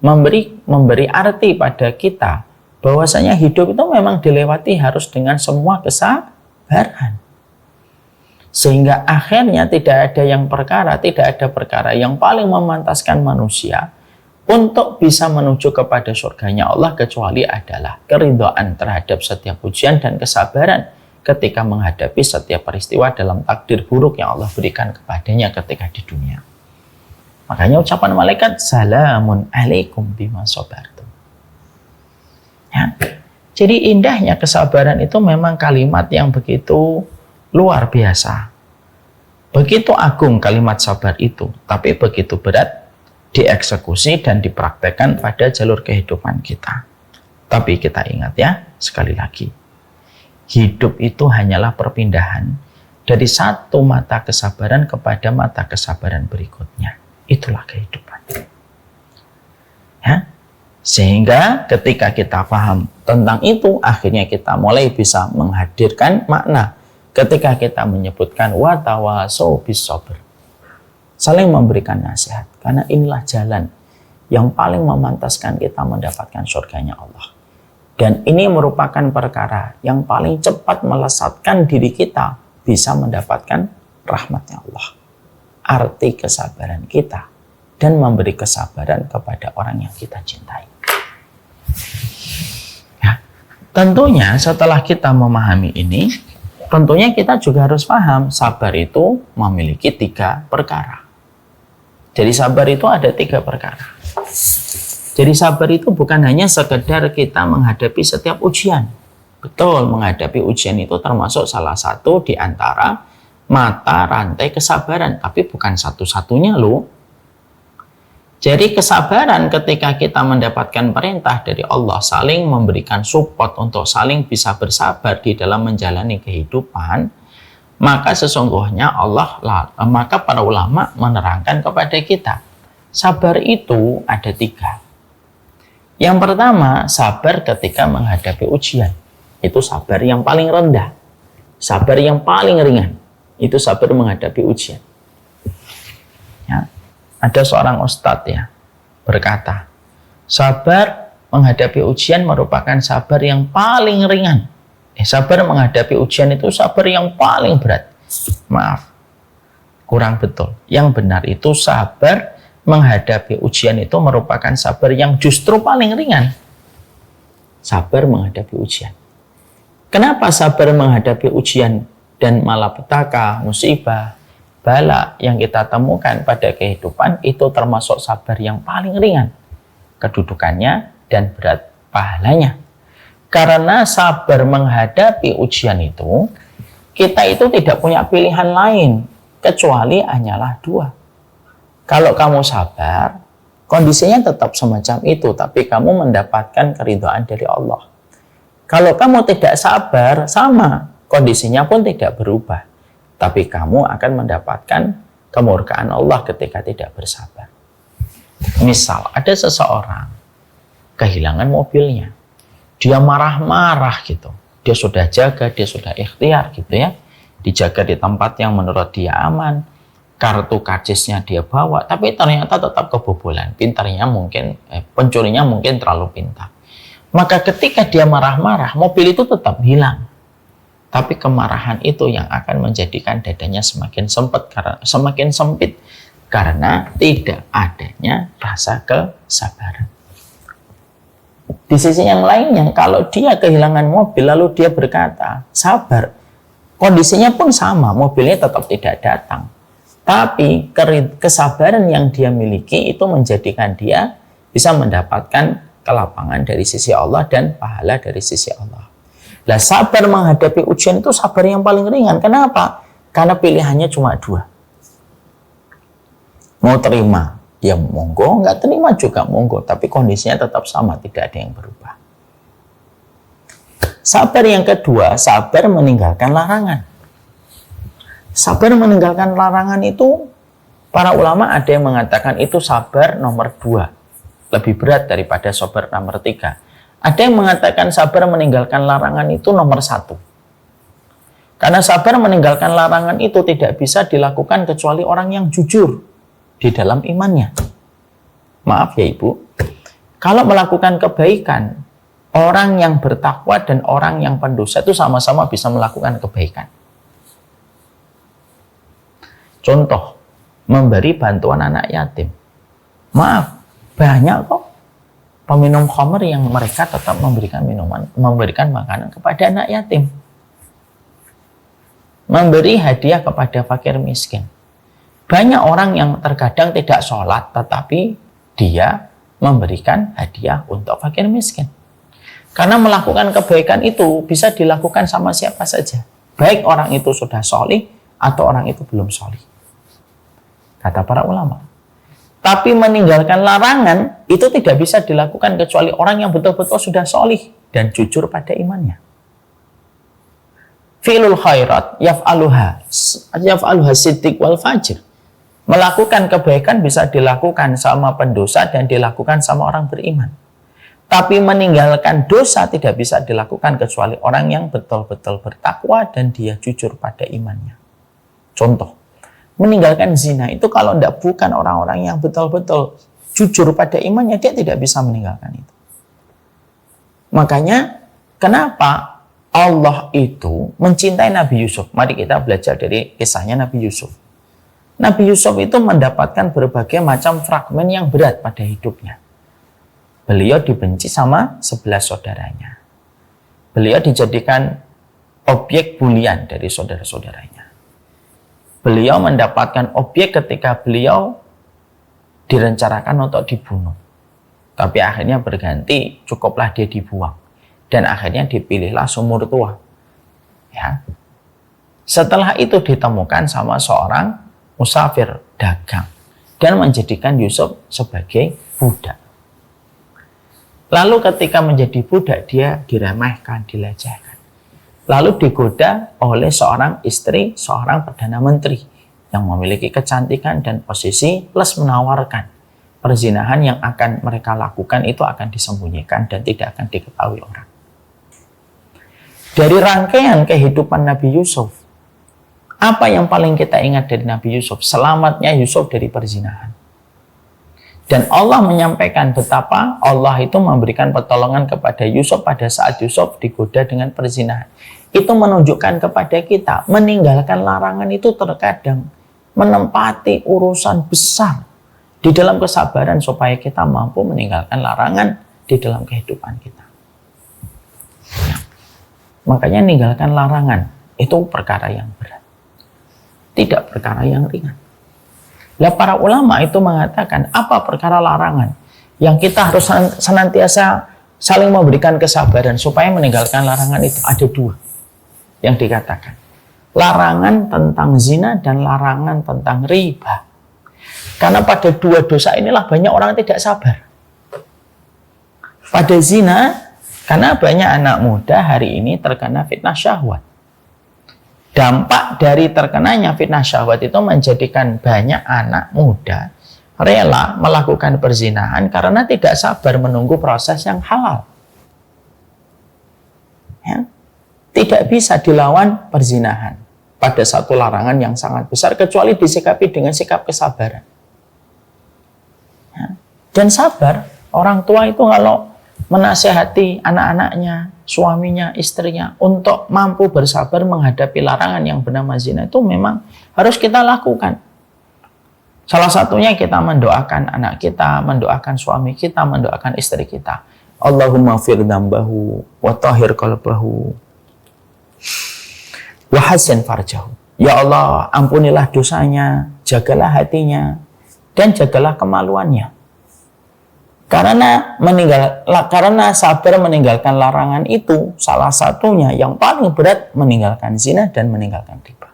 memberi arti pada kita bahwasanya hidup itu memang dilewati harus dengan semua kesabaran, sehingga akhirnya tidak ada perkara yang paling memantaskan manusia untuk bisa menuju kepada surganya Allah kecuali adalah keridhaan terhadap setiap ujian dan kesabaran ketika menghadapi setiap peristiwa dalam takdir buruk yang Allah berikan kepadanya ketika di dunia. Makanya ucapan malaikat salamun alaikum bima sabartum. Ya. Jadi indahnya kesabaran itu memang kalimat yang begitu luar biasa. Begitu agung kalimat sabar itu, tapi begitu berat dieksekusi dan dipraktekkan pada jalur kehidupan kita. Tapi kita ingat ya, sekali lagi, hidup itu hanyalah perpindahan dari satu mata kesabaran kepada mata kesabaran berikutnya. Itulah kehidupan. Ya. Sehingga ketika kita paham tentang itu, akhirnya kita mulai bisa menghadirkan makna ketika kita menyebutkan wa tawasau bis sabr. Saling memberikan nasihat, karena inilah jalan yang paling memantaskan kita mendapatkan surganya Allah. Dan ini merupakan perkara yang paling cepat melesatkan diri kita bisa mendapatkan rahmatnya Allah. Arti kesabaran kita dan memberi kesabaran kepada orang yang kita cintai. Ya, tentunya setelah kita memahami ini, tentunya kita juga harus paham sabar itu memiliki 3 perkara. Jadi sabar itu ada 3 perkara. Jadi sabar itu bukan hanya sekedar kita menghadapi setiap ujian. Betul, menghadapi ujian itu termasuk salah satu di antara mata rantai kesabaran, tapi bukan satu-satunya loh. Jadi kesabaran ketika kita mendapatkan perintah dari Allah, saling memberikan support untuk saling bisa bersabar di dalam menjalani kehidupan, maka sesungguhnya maka para ulama menerangkan kepada kita, sabar itu ada 3. Yang pertama, sabar ketika menghadapi ujian. Itu sabar yang paling rendah. Sabar yang paling ringan. Itu sabar menghadapi ujian. Ya. Ada seorang ustadz ya berkata, sabar menghadapi ujian merupakan sabar yang paling ringan. Sabar menghadapi ujian itu sabar yang paling berat. Maaf, kurang betul. Yang benar itu sabar menghadapi ujian itu merupakan sabar yang justru paling ringan. Sabar menghadapi ujian. Kenapa sabar menghadapi ujian dan malapetaka, musibah, bala yang kita temukan pada kehidupan itu termasuk sabar yang paling ringan kedudukannya dan berat pahalanya? Karena sabar menghadapi ujian itu, kita itu tidak punya pilihan lain kecuali hanyalah 2. Kalau kamu sabar, kondisinya tetap semacam itu, tapi kamu mendapatkan keridhaan dari Allah. Kalau kamu tidak sabar, sama, kondisinya pun tidak berubah, tapi kamu akan mendapatkan kemurkaan Allah ketika tidak bersabar. Misal, ada seseorang kehilangan mobilnya, dia marah-marah gitu, dia sudah jaga, dia sudah ikhtiar gitu ya, dijaga di tempat yang menurut dia aman, kartu karcisnya dia bawa, tapi ternyata tetap kebobolan. Pencurinya mungkin terlalu pintar. Maka ketika dia marah-marah, mobil itu tetap hilang. Tapi kemarahan itu yang akan menjadikan dadanya semakin sempit karena tidak adanya rasa kesabaran. Di sisi yang lainnya, kalau dia kehilangan mobil lalu dia berkata, sabar, kondisinya pun sama, mobilnya tetap tidak datang. Tapi kesabaran yang dia miliki itu menjadikan dia bisa mendapatkan kelapangan dari sisi Allah dan pahala dari sisi Allah. Nah, sabar menghadapi ujian itu sabar yang paling ringan. Kenapa? Karena pilihannya cuma 2. Mau terima, ya monggo, nggak terima juga monggo, tapi kondisinya tetap sama, tidak ada yang berubah. Sabar yang kedua, sabar meninggalkan larangan. Sabar meninggalkan larangan itu, para ulama ada yang mengatakan itu sabar nomor 2. Lebih berat daripada sabar nomor 3. Ada yang mengatakan sabar meninggalkan larangan itu nomor 1. Karena sabar meninggalkan larangan itu tidak bisa dilakukan kecuali orang yang jujur di dalam imannya. Maaf ya Ibu, kalau melakukan kebaikan, orang yang bertakwa dan orang yang pendosa itu sama-sama bisa melakukan kebaikan. Contoh, memberi bantuan anak yatim. Maaf, banyak kok peminum khamr yang mereka tetap memberikan makanan kepada anak yatim. Memberi hadiah kepada fakir miskin. Banyak orang yang terkadang tidak sholat, tetapi dia memberikan hadiah untuk fakir miskin. Karena melakukan kebaikan itu bisa dilakukan sama siapa saja. Baik orang itu sudah sholih atau orang itu belum sholih. Kata para ulama. Tapi meninggalkan larangan itu tidak bisa dilakukan kecuali orang yang betul-betul sudah sholih dan jujur pada imannya. Fi'lul khairat yaf'aluha siddiq wal fajir. Melakukan kebaikan bisa dilakukan sama pendosa dan dilakukan sama orang beriman. Tapi meninggalkan dosa tidak bisa dilakukan kecuali orang yang betul-betul bertakwa dan dia jujur pada imannya. Contoh, meninggalkan zina itu kalau bukan orang-orang yang betul-betul jujur pada imannya, dia tidak bisa meninggalkan itu. Makanya kenapa Allah itu mencintai Nabi Yusuf? Mari kita belajar dari kisahnya Nabi Yusuf. Nabi Yusuf itu mendapatkan berbagai macam fragmen yang berat pada hidupnya. Beliau dibenci sama 11 saudaranya. Beliau dijadikan objek bulian dari saudara-saudaranya. Beliau mendapatkan objek ketika beliau direncanakan untuk dibunuh. Tapi akhirnya berganti, cukuplah dia dibuang. Dan akhirnya dipilihlah sumur tua. Ya. Setelah itu ditemukan sama seorang musafir dagang dan menjadikan Yusuf sebagai budak. Lalu ketika menjadi budak dia diremehkan, dilecehkan. Lalu digoda oleh seorang istri, seorang perdana menteri yang memiliki kecantikan dan posisi plus menawarkan perzinahan yang akan mereka lakukan itu akan disembunyikan dan tidak akan diketahui orang. Dari rangkaian kehidupan Nabi Yusuf, apa yang paling kita ingat dari Nabi Yusuf? Selamatnya Yusuf dari perzinahan. Dan Allah menyampaikan betapa Allah itu memberikan pertolongan kepada Yusuf pada saat Yusuf digoda dengan perzinahan. Itu menunjukkan kepada kita, meninggalkan larangan itu terkadang menempati urusan besar di dalam kesabaran supaya kita mampu meninggalkan larangan di dalam kehidupan kita. Ya. Makanya meninggalkan larangan itu perkara yang berat. Tidak perkara yang ringan. Lah para ulama itu mengatakan apa perkara larangan yang kita harus senantiasa saling memberikan kesabaran supaya meninggalkan larangan itu. Ada dua yang dikatakan. Larangan tentang zina dan larangan tentang riba. Karena pada dua dosa inilah banyak orang tidak sabar. Pada zina, karena banyak anak muda hari ini terkena fitnah syahwat. Dampak dari terkenanya fitnah syahwat itu menjadikan banyak anak muda rela melakukan perzinahan karena tidak sabar menunggu proses yang halal. Ya. Tidak bisa dilawan perzinahan pada satu larangan yang sangat besar kecuali disikapi dengan sikap kesabaran. Ya. Dan sabar, orang tua itu kalau menasihati anak-anaknya, suaminya, istrinya untuk mampu bersabar menghadapi larangan yang bernama zina itu memang harus kita lakukan. Salah satunya kita mendoakan anak kita, mendoakan suami kita, mendoakan istri kita. Allahumma fir dambahu wa tahhir qalbahu wa hassin farjahu. Ya Allah, ampunilah dosanya, jagalah hatinya, dan jagalah kemaluannya. Karena sabar meninggalkan larangan itu salah satunya yang paling berat meninggalkan zina dan meninggalkan riba.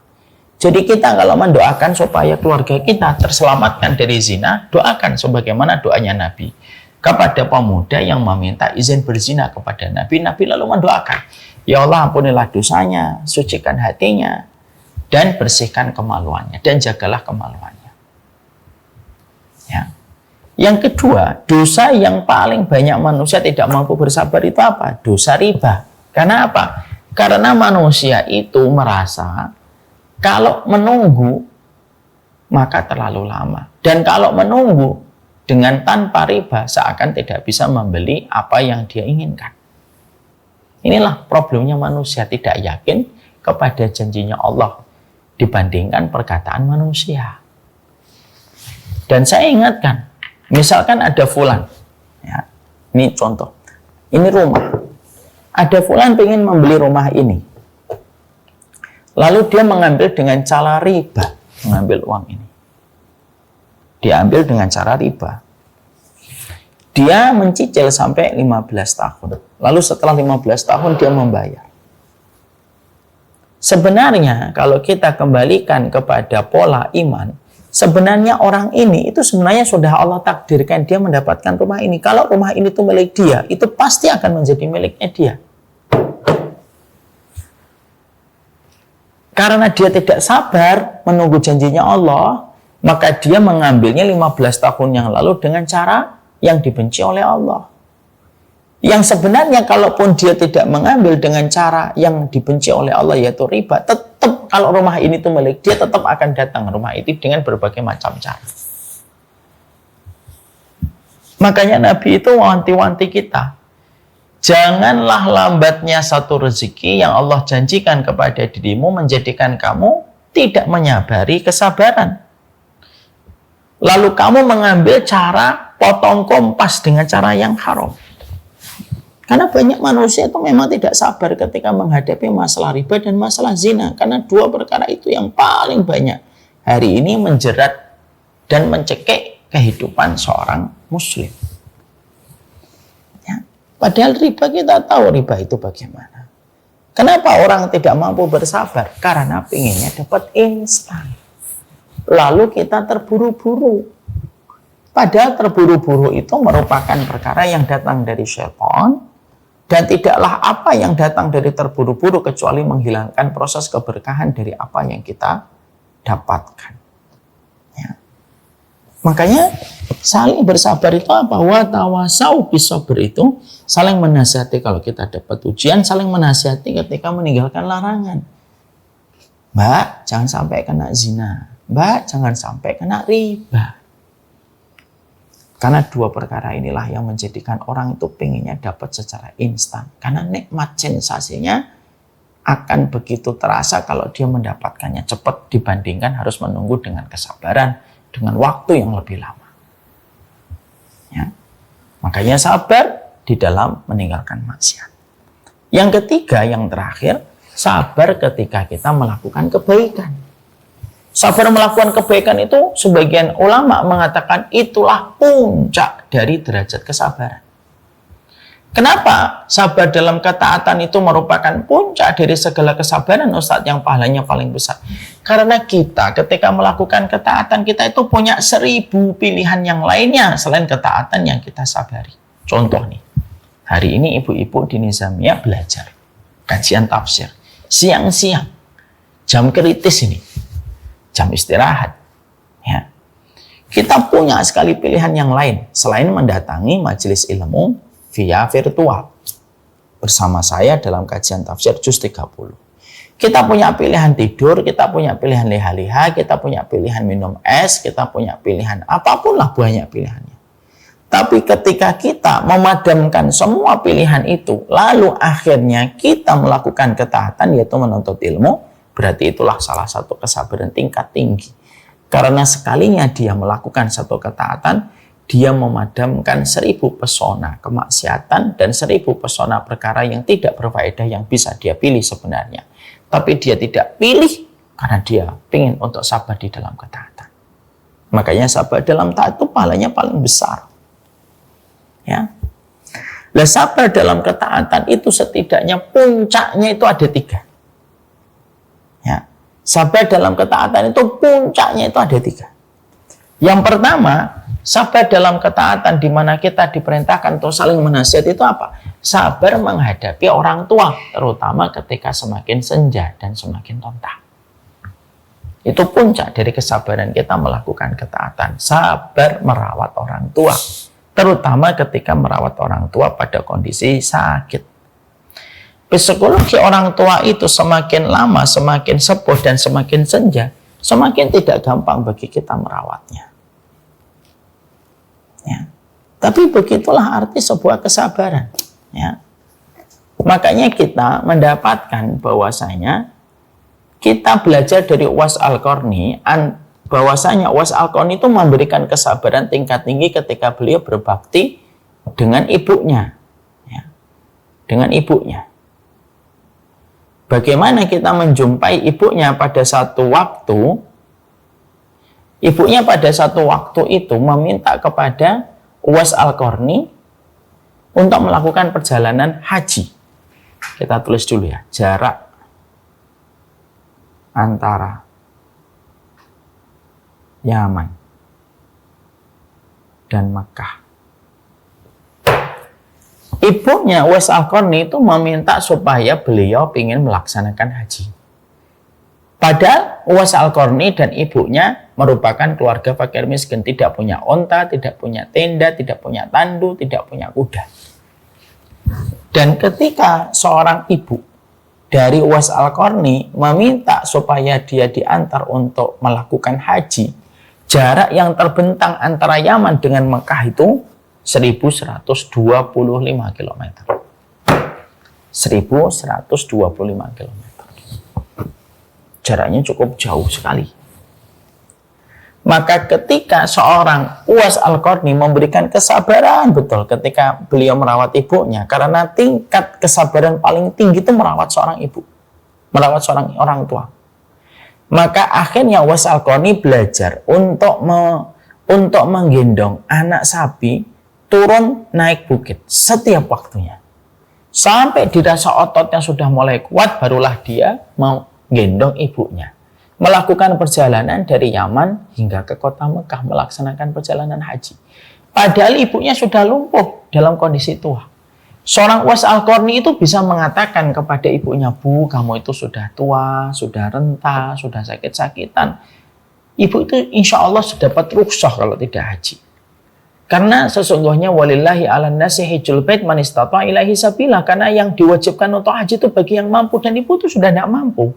Jadi kita kalau mendoakan supaya keluarga kita terselamatkan dari zina, doakan sebagaimana doanya Nabi kepada pemuda yang meminta izin berzina kepada Nabi. Nabi lalu mendoakan, ya Allah ampunilah dosanya, sucikan hatinya, dan bersihkan kemaluannya, dan jagalah kemaluannya. Ya. Yang kedua, dosa yang paling banyak manusia tidak mampu bersabar itu apa? Dosa riba. Karena apa? Karena manusia itu merasa kalau menunggu maka terlalu lama. Dan kalau menunggu dengan tanpa riba seakan tidak bisa membeli apa yang dia inginkan. Inilah problemnya manusia, tidak yakin kepada janjinya Allah dibandingkan perkataan manusia. Dan saya ingatkan, misalkan ada fulan, ya, ini contoh, ini rumah, ada fulan pengen membeli rumah ini, lalu dia mengambil dengan cara riba, mengambil uang ini, diambil dengan cara riba, dia mencicil sampai 15 tahun, lalu setelah 15 tahun dia membayar. Sebenarnya kalau kita kembalikan kepada pola iman, sebenarnya orang ini itu sebenarnya sudah Allah takdirkan dia mendapatkan rumah ini. Kalau rumah ini itu milik dia, itu pasti akan menjadi miliknya dia. Karena dia tidak sabar menunggu janjinya Allah, maka dia mengambilnya 15 tahun yang lalu dengan cara yang dibenci oleh Allah. Yang sebenarnya kalaupun dia tidak mengambil dengan cara yang dibenci oleh Allah yaitu riba, tetap kalau rumah ini tuh milik dia, tetap akan datang rumah itu dengan berbagai macam cara. Makanya Nabi itu wanti-wanti kita, janganlah lambatnya satu rezeki yang Allah janjikan kepada dirimu menjadikan kamu tidak menyabari kesabaran. Lalu kamu mengambil cara potong kompas dengan cara yang haram. Karena banyak manusia itu memang tidak sabar ketika menghadapi masalah riba dan masalah zina. Karena dua perkara itu yang paling banyak hari ini menjerat dan mencekik kehidupan seorang muslim. Ya. Padahal riba kita tahu riba itu bagaimana. Kenapa orang tidak mampu bersabar? Karena pinginnya dapat instan. Lalu kita terburu-buru. Padahal terburu-buru itu merupakan perkara yang datang dari syaitan. Dan tidaklah apa yang datang dari terburu-buru kecuali menghilangkan proses keberkahan dari apa yang kita dapatkan. Ya. Makanya saling bersabar itu apa? Wa tawasau bisabr itu saling menasihati kalau kita dapat ujian, saling menasihati ketika meninggalkan larangan. Mbak, jangan sampai kena zina. Mbak, jangan sampai kena riba. Karena dua perkara inilah yang menjadikan orang itu pengennya dapat secara instan. Karena nikmat sensasinya akan begitu terasa kalau dia mendapatkannya cepat dibandingkan harus menunggu dengan kesabaran, dengan waktu yang lebih lama. Ya. Makanya sabar di dalam meninggalkan maksiat. Yang ketiga, yang terakhir, sabar ketika kita melakukan kebaikan. Sabar melakukan kebaikan itu sebagian ulama mengatakan itulah puncak dari derajat kesabaran. Kenapa sabar dalam ketaatan itu merupakan puncak dari segala kesabaran, Ustadz, yang pahalanya paling besar? Karena kita ketika melakukan ketaatan kita itu punya 1000 pilihan yang lainnya selain ketaatan yang kita sabari. Contoh nih, hari ini ibu-ibu di Nizamiyah belajar kajian tafsir. Siang-siang, jam kritis ini. Jam istirahat. Ya. Kita punya sekali pilihan yang lain selain mendatangi majelis ilmu via virtual. Bersama saya dalam kajian tafsir juz 30. Kita punya pilihan tidur, kita punya pilihan liha-liha, kita punya pilihan minum es, kita punya pilihan apapun lah, banyak pilihannya. Tapi ketika kita memadamkan semua pilihan itu, lalu akhirnya kita melakukan ketaatan yaitu menuntut ilmu, berarti itulah salah satu kesabaran tingkat tinggi. Karena sekalinya dia melakukan satu ketaatan, dia memadamkan 1000 pesona kemaksiatan dan 1000 pesona perkara yang tidak berfaedah yang bisa dia pilih sebenarnya. Tapi dia tidak pilih karena dia ingin untuk sabar di dalam ketaatan. Makanya sabar dalam taat itu pahalanya paling besar. Ya. Lah sabar dalam ketaatan itu setidaknya puncaknya itu ada 3. Ya, sabar dalam ketaatan itu puncaknya itu ada 3. Yang pertama, sabar dalam ketaatan di mana kita diperintahkan untuk saling menasihati itu apa? Sabar menghadapi orang tua, terutama ketika semakin senja dan semakin ronta. Itu puncak dari kesabaran kita melakukan ketaatan. Sabar merawat orang tua, terutama ketika merawat orang tua pada kondisi sakit. Psikologi orang tua itu semakin lama, semakin sepuh dan semakin senja, semakin tidak gampang bagi kita merawatnya. Ya. Tapi begitulah arti sebuah kesabaran. Ya. Makanya kita mendapatkan bahwasanya kita belajar dari Uwais Al-Qarni, bahwasanya Uwais Al-Qarni itu memberikan kesabaran tingkat tinggi ketika beliau berbakti dengan ibunya. Ya. Dengan ibunya. Bagaimana kita menjumpai ibunya pada satu waktu, ibunya pada satu waktu itu meminta kepada Uwais Al-Qarni untuk melakukan perjalanan haji. Kita tulis dulu ya, jarak antara Yaman dan Makkah. Ibunya Uwais Al-Qarni itu meminta supaya beliau ingin melaksanakan haji. Padahal Uwais Al-Qarni dan ibunya merupakan keluarga fakir miskin, tidak punya onta, tidak punya tenda, tidak punya tandu, tidak punya kuda. Dan ketika seorang ibu dari Uwais Al-Qarni meminta supaya dia diantar untuk melakukan haji, jarak yang terbentang antara Yaman dengan Mekah itu 1125 km. 1125 km. Jaraknya cukup jauh sekali. Maka ketika seorang Uwais Al-Qarni memberikan kesabaran betul ketika beliau merawat ibunya, karena tingkat kesabaran paling tinggi itu merawat seorang ibu, merawat seorang orang tua. Maka akhirnya Uwais Al-Qarni belajar untuk menggendong anak sapi turun naik bukit setiap waktunya. Sampai dirasa ototnya sudah mulai kuat, barulah dia mau gendong ibunya. Melakukan perjalanan dari Yaman hingga ke kota Mekah, melaksanakan perjalanan haji. Padahal ibunya sudah lumpuh dalam kondisi tua. Seorang Uwais Al-Qarni itu bisa mengatakan kepada ibunya, "Bu, kamu itu sudah tua, sudah renta, sudah sakit-sakitan. Ibu itu insya Allah sudah dapat rukhsah kalau tidak haji. Karena sesungguhnya walillahi 'alan nasi hijjul bait man istata' ilaihi sabila." Karena yang diwajibkan untuk haji itu bagi yang mampu, dan ibu itu sudah tidak mampu.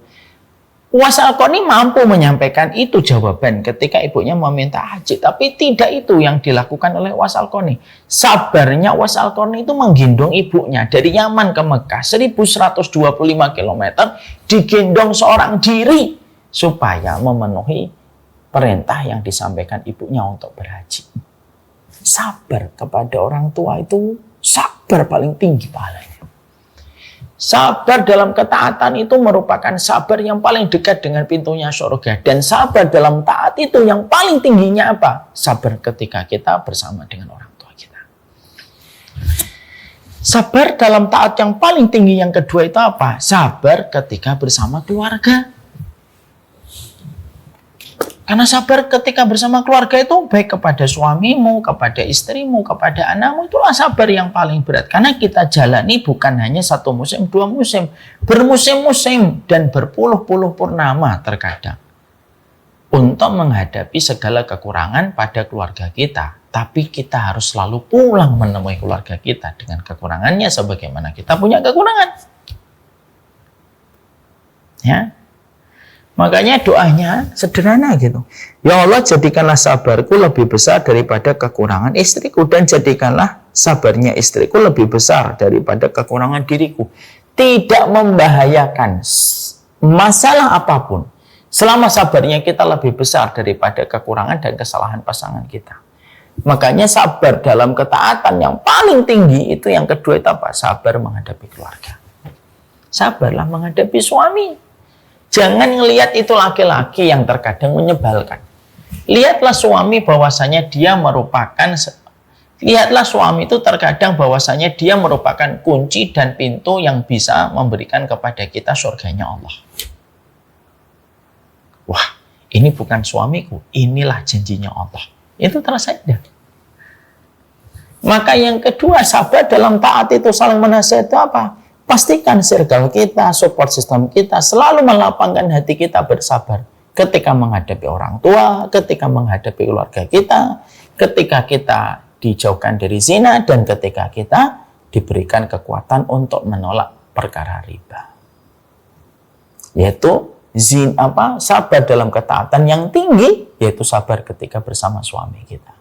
Uwais Al-Qarni mampu menyampaikan itu jawaban ketika ibunya meminta haji, tapi tidak itu yang dilakukan oleh Uwais Al-Qarni. Sabarnya Uwais Al-Qarni itu menggendong ibunya dari Yaman ke Mekah 1125 km, digendong seorang diri supaya memenuhi perintah yang disampaikan ibunya untuk berhaji. Sabar kepada orang tua itu sabar paling tinggi pahalanya. Sabar dalam ketaatan itu merupakan sabar yang paling dekat dengan pintunya surga. Dan sabar dalam taat itu yang paling tingginya apa? Sabar ketika kita bersama dengan orang tua kita. Sabar dalam taat yang paling tinggi yang kedua itu apa? Sabar ketika bersama keluarga. Karena sabar ketika bersama keluarga itu baik kepada suamimu, kepada istrimu, kepada anakmu, itulah sabar yang paling berat. Karena kita jalani bukan hanya satu musim, dua musim, bermusim-musim dan berpuluh-puluh purnama terkadang. Untuk menghadapi segala kekurangan pada keluarga kita. Tapi kita harus selalu pulang menemui keluarga kita dengan kekurangannya sebagaimana kita punya kekurangan. Ya. Makanya doanya sederhana gitu. Ya Allah, jadikanlah sabarku lebih besar daripada kekurangan istriku, dan jadikanlah sabarnya istriku lebih besar daripada kekurangan diriku. Tidak membahayakan masalah apapun selama sabarnya kita lebih besar daripada kekurangan dan kesalahan pasangan kita. Makanya sabar dalam ketaatan yang paling tinggi itu yang kedua itu apa? Sabar menghadapi keluarga. Sabarlah menghadapi suami. Jangan ngelihat itu laki-laki yang terkadang menyebalkan. Lihatlah suami bahwasanya dia merupakan, lihatlah suami itu terkadang bahwasanya dia merupakan kunci dan pintu yang bisa memberikan kepada kita surganya Allah. Wah, ini bukan suamiku, inilah janjinya Allah. Itu terasa indah. Maka yang kedua, sabar dalam taat itu saling menasihati itu apa? Pastikan circle kita, support system kita selalu melapangkan hati kita bersabar ketika menghadapi orang tua, ketika menghadapi keluarga kita, ketika kita dijauhkan dari zina, dan ketika kita diberikan kekuatan untuk menolak perkara riba. Yaitu sabar dalam ketaatan yang tinggi, yaitu sabar ketika bersama suami kita.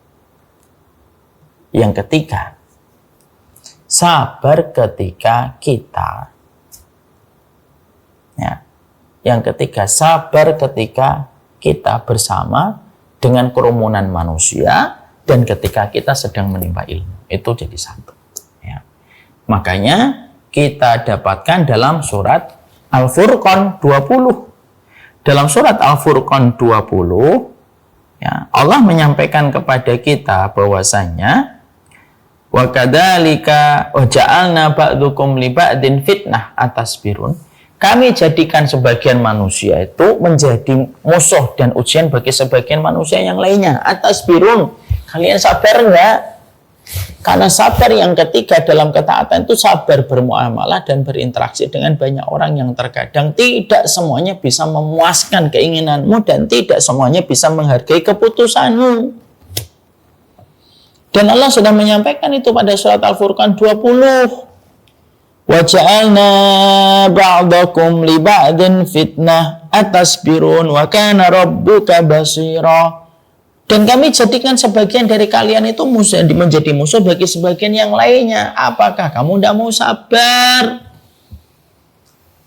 Yang ketiga, sabar ketika kita, ya, yang ketiga, sabar ketika kita bersama dengan kerumunan manusia dan ketika kita sedang menimba ilmu. Itu jadi satu. Ya. Makanya kita dapatkan dalam surat Al-Furqan 20. Dalam surat Al-Furqan 20, ya, Allah menyampaikan kepada kita bahwasanya wa kadzalika waja'alna ba'dukum li ba'din fitnah atasbirun. Kami jadikan sebagian manusia itu menjadi musuh dan ujian bagi sebagian manusia yang lainnya. Atasbirun, kalian sabar enggak? Karena sabar yang ketiga dalam ketaatan itu sabar bermuamalah dan berinteraksi dengan banyak orang yang terkadang tidak semuanya bisa memuaskan keinginanmu dan tidak semuanya bisa menghargai keputusanmu. Dan Allah sudah menyampaikan itu pada surat Al-Furqan 20. Wa ja'alna ba'dakum li ba'din fitnah atasbirun wa kana rabbuka basira. Dan kami jadikan sebagian dari kalian itu menjadi musuh bagi sebagian yang lainnya. Apakah kamu tidak mau sabar?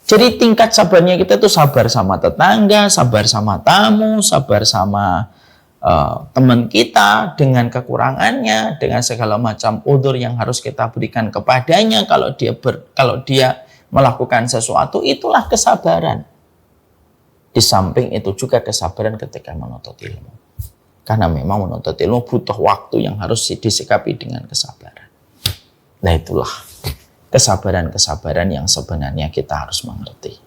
Jadi tingkat sabarnya kita itu sabar sama tetangga, sabar sama tamu, sabar sama teman kita dengan kekurangannya, dengan segala macam udzur yang harus kita berikan kepadanya kalau dia melakukan sesuatu, itulah kesabaran. Di samping itu juga kesabaran ketika menuntut ilmu. Karena memang menuntut ilmu butuh waktu yang harus disikapi dengan kesabaran. Nah itulah kesabaran-kesabaran yang sebenarnya kita harus mengerti.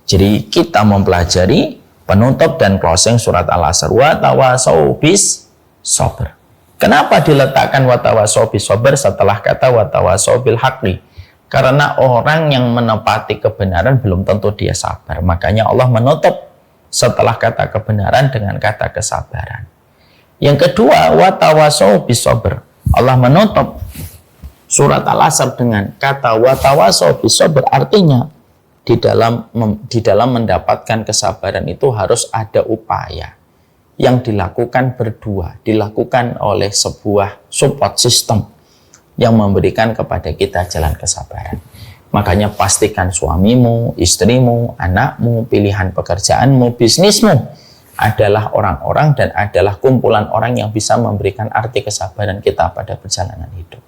Jadi kita mempelajari penutup dan closing surat Al-Asr, wa tawasau bis sabr. Kenapa diletakkan wa tawasau bis sabr setelah kata wa tawasau bil haqqi? Karena orang yang menepati kebenaran belum tentu dia sabar. Makanya Allah menutup setelah kata kebenaran dengan kata kesabaran. Yang kedua, wa tawasau bis sabr. Allah menutup surat Al-Asr dengan kata wa tawasau bis sabr, artinya di dalam mendapatkan kesabaran itu harus ada upaya yang dilakukan berdua, dilakukan oleh sebuah support system yang memberikan kepada kita jalan kesabaran. Makanya pastikan suamimu, istrimu, anakmu, pilihan pekerjaanmu, bisnismu adalah orang-orang dan adalah kumpulan orang yang bisa memberikan arti kesabaran kita pada perjalanan hidup.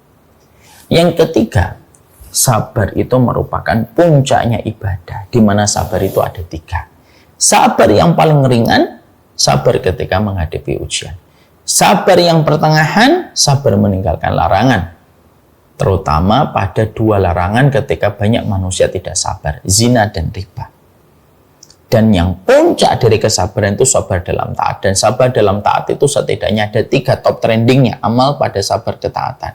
Yang ketiga, sabar itu merupakan puncaknya ibadah, di mana sabar itu ada 3. Sabar yang paling ringan, sabar ketika menghadapi ujian. Sabar yang pertengahan, sabar meninggalkan larangan. Terutama pada 2 larangan ketika banyak manusia tidak sabar, zina dan riba. Dan yang puncak dari kesabaran itu sabar dalam taat. Dan sabar dalam taat itu setidaknya ada 3 top trendingnya amal pada sabar ketaatan.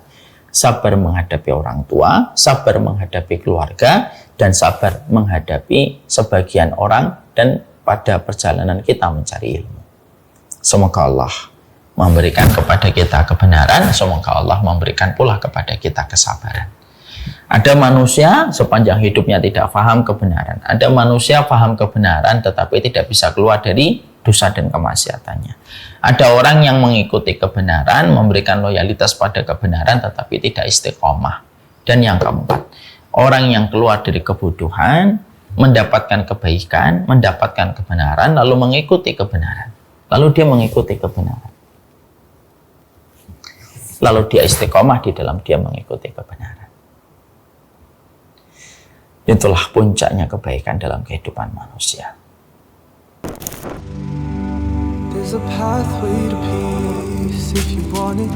Sabar menghadapi orang tua, sabar menghadapi keluarga, dan sabar menghadapi sebagian orang dan pada perjalanan kita mencari ilmu. Semoga Allah memberikan kepada kita kebenaran, semoga Allah memberikan pula kepada kita kesabaran. Ada manusia sepanjang hidupnya tidak paham kebenaran. Ada manusia paham kebenaran tetapi tidak bisa keluar dari dosa dan kemaksiatannya. Ada orang yang mengikuti kebenaran, memberikan loyalitas pada kebenaran tetapi tidak istiqomah. Dan yang keempat, orang yang keluar dari kebodohan, mendapatkan kebaikan, mendapatkan kebenaran, lalu mengikuti kebenaran. Lalu dia mengikuti kebenaran. Lalu dia istiqomah di dalam dia mengikuti kebenaran. Itulah puncaknya kebaikan dalam kehidupan manusia. There's a pathway to peace if you want it.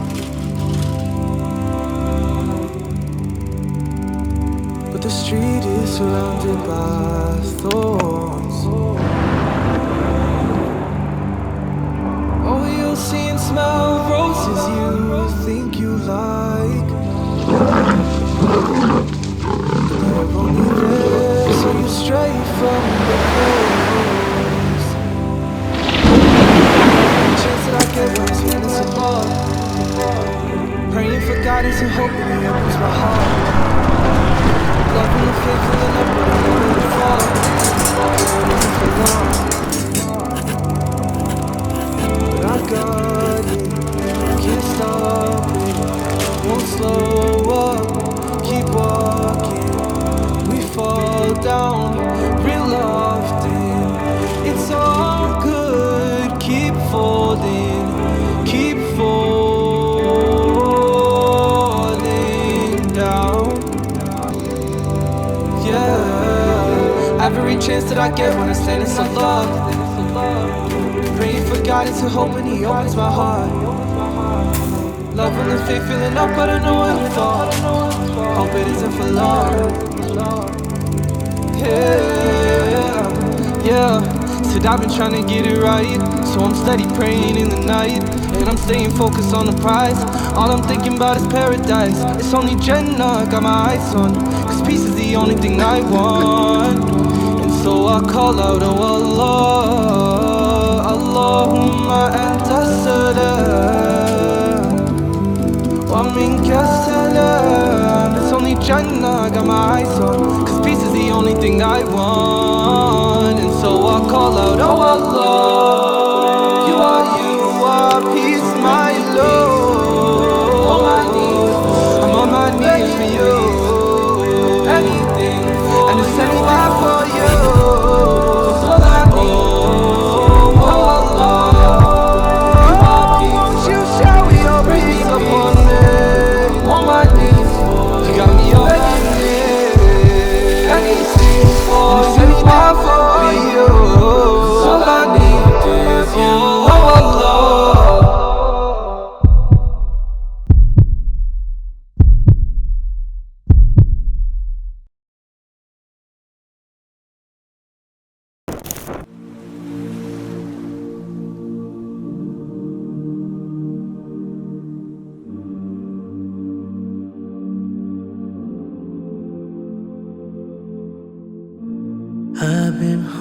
But the street is surrounded by thorns. Oh, you'll see and smell roses you think you like. They're only there so you stray from the coast. Chance that I get when it's feeling so low. Praying for guidance and hoping He opens my heart. Loving the faith, filling up, but I know it will fall. Waiting for long, but I got it. Can't stop it. Won't slow up. Keep walking. We fall down real often. It's all good. Keep folding. Keep falling down. Yeah. Every chance that I get when I stand in some love. Praying for guidance and hoping He opens my heart. Loving the faith, filling up, but I know it will fall. Hope it isn't for long. Yeah. Said I've been trying to get it right, so I'm steady praying in the night. And I'm staying focused on the prize. All I'm thinking about is paradise. It's only Jannah, got my eyes on. Cause peace is the only thing I want. And so I call out, oh Allah, Allahumma anta salam wa minka salam. It's only Jannah, got my eyes on. Cause peace is the only thing I want. And so I call out, oh Allah, you are peace, my Lord. On my knees, I'm on my knees for you. Anything, and it's anywhere for you. All I need, oh Allah, won't you shower your peace upon me? On my knees, you got me on my knees. Anything, and it's anywhere for you. All I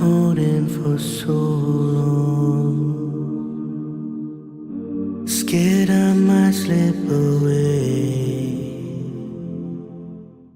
holding for so long. Scared I might slip away.